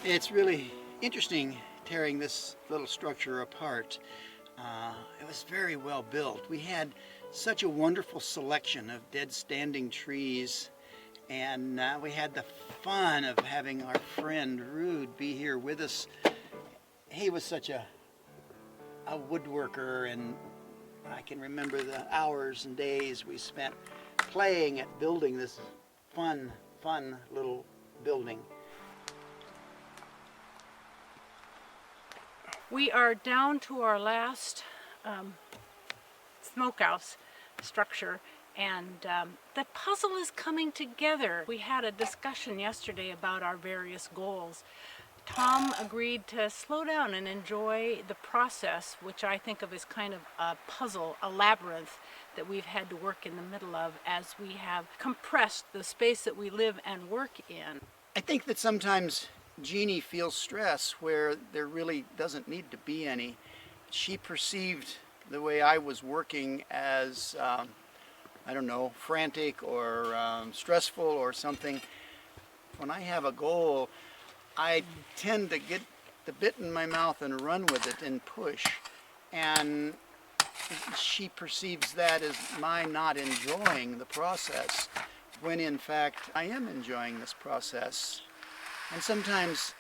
It's really interesting tearing this little structure apart. It was very well built. We had such a wonderful selection of dead standing trees, and we had the fun of having our friend Rude be here with us. He was such a woodworker, and I can remember the hours and days we spent playing at building this fun little building. We are down to our last smokehouse structure, and the puzzle is coming together. We had a discussion yesterday about our various goals. Tom agreed to slow down and enjoy the process, which I think of as kind of a puzzle, a labyrinth that we've had to work in the middle of as we have compressed the space that we live and work in. I think that sometimes Jeannie feels stress where there really doesn't need to be any. She perceived the way I was working as, I don't know, frantic or stressful or something. When I have a goal, I tend to get the bit in my mouth and run with it and push. And she perceives that as my not enjoying the process, when in fact I am enjoying this process. And sometimes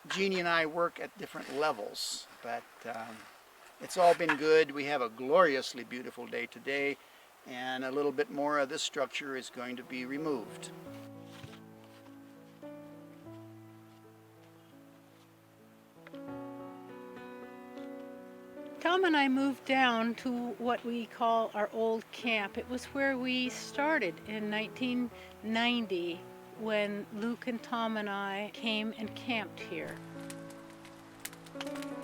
Jeannie and I work at different levels, but it's all been good. We have a gloriously beautiful day today, and a little bit more of this structure is going to be removed. Tom and I moved down to what we call our old camp. It was where we started in 1990 when Luke and Tom and I came and camped here.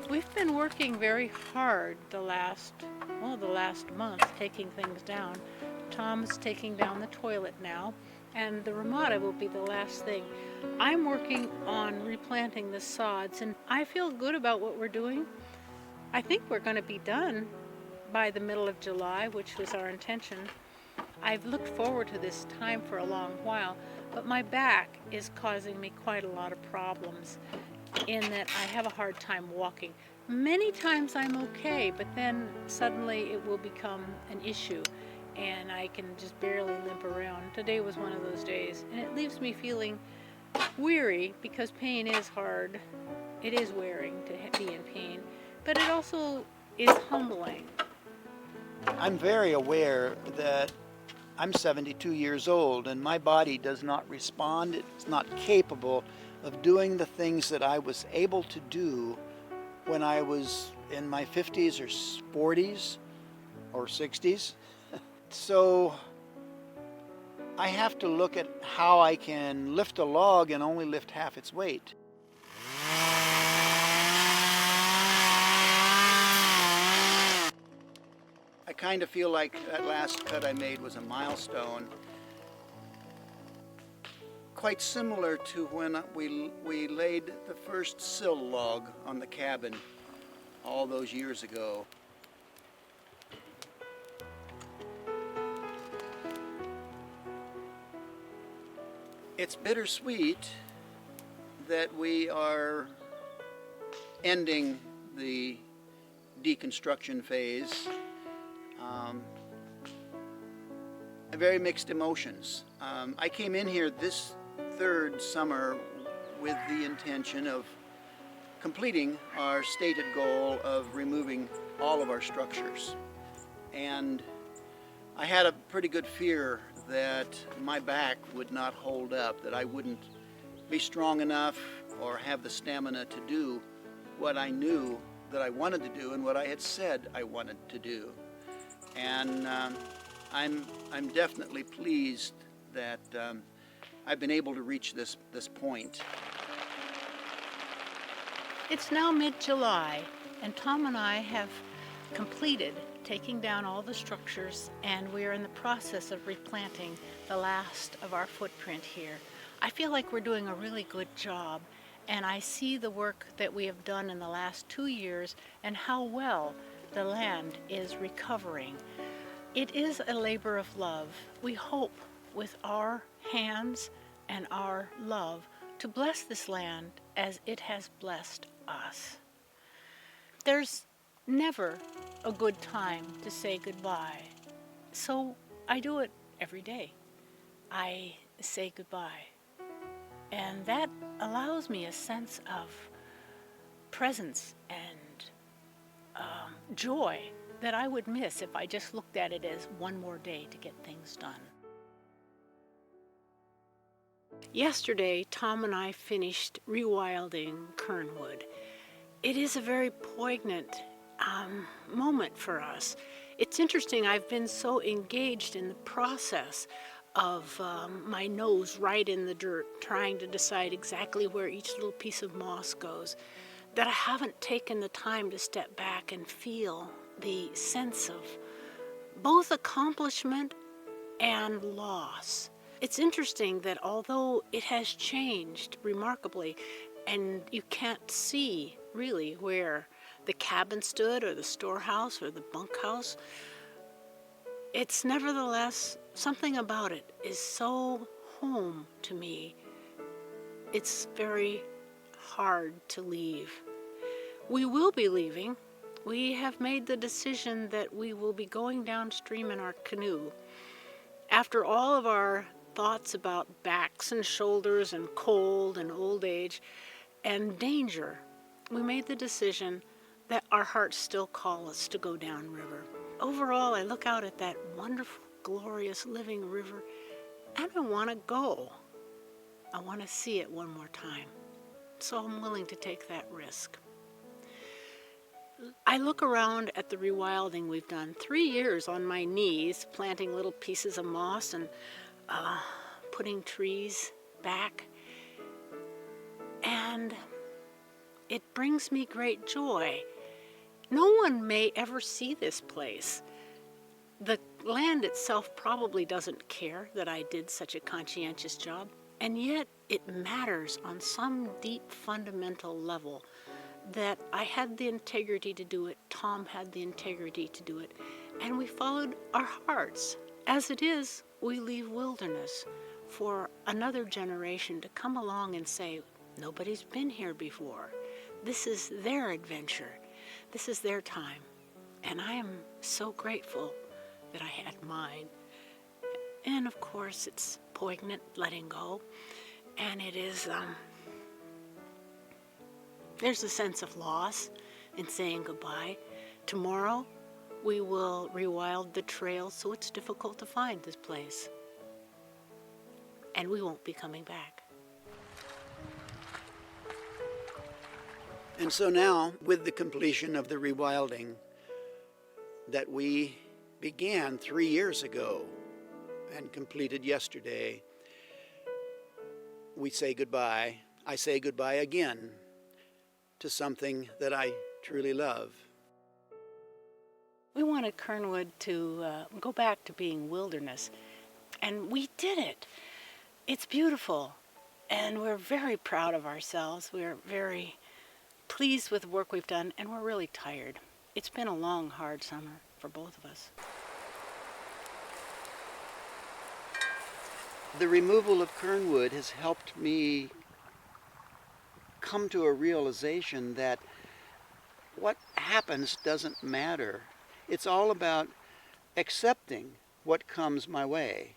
We've been working very hard the last month, taking things down. Tom's taking down the toilet now, and the Ramada will be the last thing. I'm working on replanting the sods, and I feel good about what we're doing. I think we're going to be done by the middle of July, which was our intention. I've looked forward to this time for a long while, but my back is causing me quite a lot of problems in that I have a hard time walking. Many times I'm okay, but then suddenly it will become an issue and I can just barely limp around. Today was one of those days, and it leaves me feeling weary because pain is hard. It is wearing to be in pain, but it also is humbling. I'm very aware that I'm 72 years old and my body does not respond. It's not capable of doing the things that I was able to do when I was in my 50s or 40s or 60s. So I have to look at how I can lift a log and only lift half its weight. I kind of feel like that last cut I made was a milestone, quite similar to when we laid the first sill log on the cabin all those years ago. It's bittersweet that we are ending the deconstruction phase. Very mixed emotions. I came in here this third summer with the intention of completing our stated goal of removing all of our structures. And I had a pretty good fear that my back would not hold up, that I wouldn't be strong enough or have the stamina to do what I knew that I wanted to do and what I had said I wanted to do. And I'm definitely pleased that I've been able to reach this point. It's now mid-July, and Tom and I have completed taking down all the structures, and we are in the process of replanting the last of our footprint here. I feel like we're doing a really good job, and I see the work that we have done in the last 2 years and how well the land is recovering. It is a labor of love. We hope with our hands and our love to bless this land as it has blessed us. There's never a good time to say goodbye, so I do it every day. I say goodbye, and that allows me a sense of presence and joy that I would miss if I just looked at it as one more day to get things done. Yesterday, Tom and I finished rewilding Kernwood. It is a very poignant moment for us. It's interesting, I've been so engaged in the process of my nose right in the dirt, trying to decide exactly where each little piece of moss goes, that I haven't taken the time to step back and feel the sense of both accomplishment and loss. It's interesting that although it has changed remarkably, and you can't see really where the cabin stood or the storehouse or the bunkhouse, it's nevertheless, something about it is so home to me. It's very hard to leave. We will be leaving. We have made the decision that we will be going downstream in our canoe. After all of our thoughts about backs and shoulders and cold and old age and danger, we made the decision that our hearts still call us to go downriver. Overall, I look out at that wonderful, glorious, living river, and I want to go. I want to see it one more time. So I'm willing to take that risk. I look around at the rewilding we've done. 3 years on my knees, planting little pieces of moss and putting trees back. And it brings me great joy. No one may ever see this place. The land itself probably doesn't care that I did such a conscientious job, and yet it matters on some deep fundamental level that I had the integrity to do it, Tom had the integrity to do it, and we followed our hearts. As it is, we leave wilderness for another generation to come along and say, nobody's been here before. This is their adventure. This is their time. And I am so grateful that I had mine. And of course, it's poignant letting go. And it is, there's a sense of loss in saying goodbye. Tomorrow, we will rewild the trail so it's difficult to find this place. And we won't be coming back. And so now, with the completion of the rewilding that we began 3 years ago and completed yesterday, we say goodbye. I say goodbye again to something that I truly love. We wanted Kernwood to go back to being wilderness, and we did it. It's beautiful, and we're very proud of ourselves. We're very pleased with the work we've done, and we're really tired. It's been a long, hard summer for both of us. The removal of Kernwood has helped me come to a realization that what happens doesn't matter. It's all about accepting what comes my way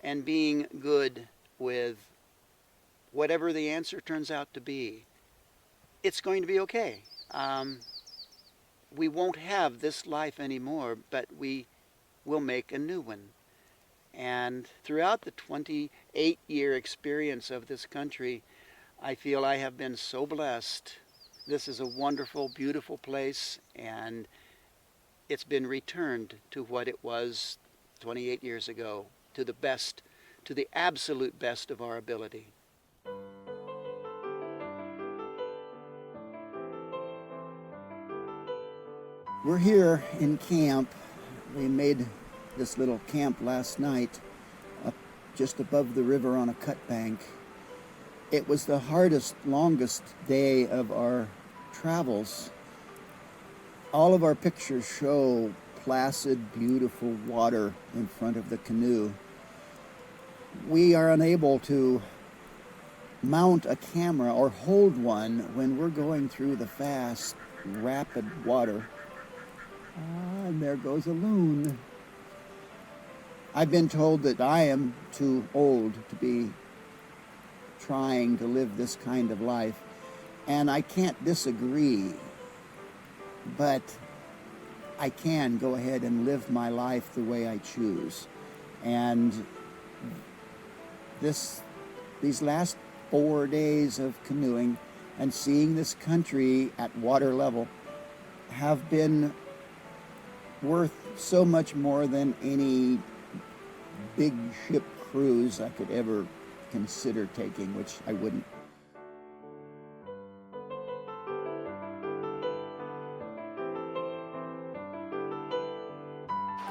and being good with whatever the answer turns out to be. It's going to be okay. We won't have this life anymore, but we will make a new one. And throughout the 28-year experience of this country, I feel I have been so blessed. This is a wonderful, beautiful place, and it's been returned to what it was 28 years ago, to the best, to the absolute best of our ability. We're here in camp. We made this little camp last night up just above the river on a cut bank. It was the hardest, longest day of our travels. All of our pictures show placid, beautiful water in front of the canoe. We are unable to mount a camera or hold one when we're going through the fast, rapid water. And there goes a loon. I've been told that I am too old to be trying to live this kind of life, and I can't disagree, but I can go ahead and live my life the way I choose. And these last 4 days of canoeing and seeing this country at water level have been worth so much more than any big ship cruise I could ever consider taking, which I wouldn't.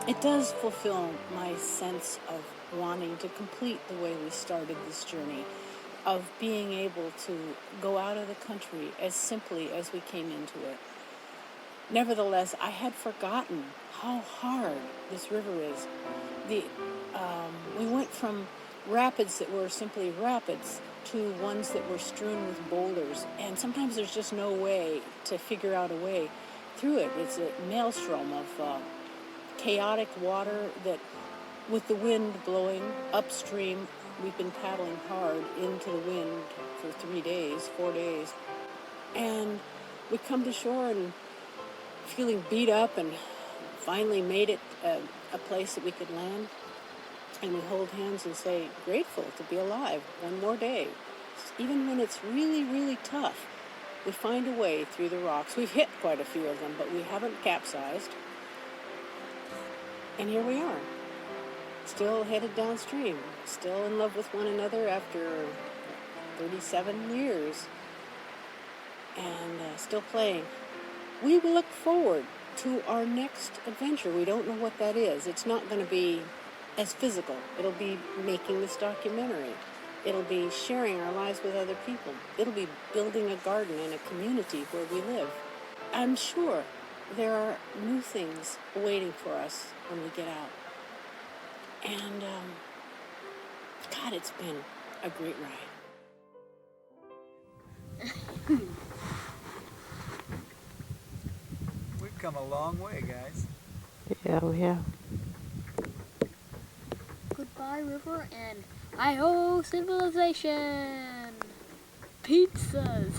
It does fulfill my sense of wanting to complete the way we started this journey, of being able to go out of the country as simply as we came into it. Nevertheless, I had forgotten how hard this river is. We went from rapids that were simply rapids to ones that were strewn with boulders, and sometimes there's just no way to figure out a way through it. It's a maelstrom of chaotic water that, with the wind blowing upstream, we've been paddling hard into the wind for 4 days, and we come to shore and feeling beat up, and finally made it a place that we could land. And we hold hands and say, grateful to be alive one more day. Even when it's really, really tough, we find a way through the rocks. We've hit quite a few of them, but we haven't capsized. And here we are, still headed downstream, still in love with one another after 37 years, and still playing. We look forward to our next adventure. We don't know what that is. It's not going to be as physical. It'll be making this documentary. It'll be sharing our lives with other people. It'll be building a garden in a community where we live. I'm sure there are new things waiting for us when we get out. And, God, it's been a great ride. We've come a long way, guys. Yeah, we have. Goodbye, river, and hi-ho, civilization! Pizzas!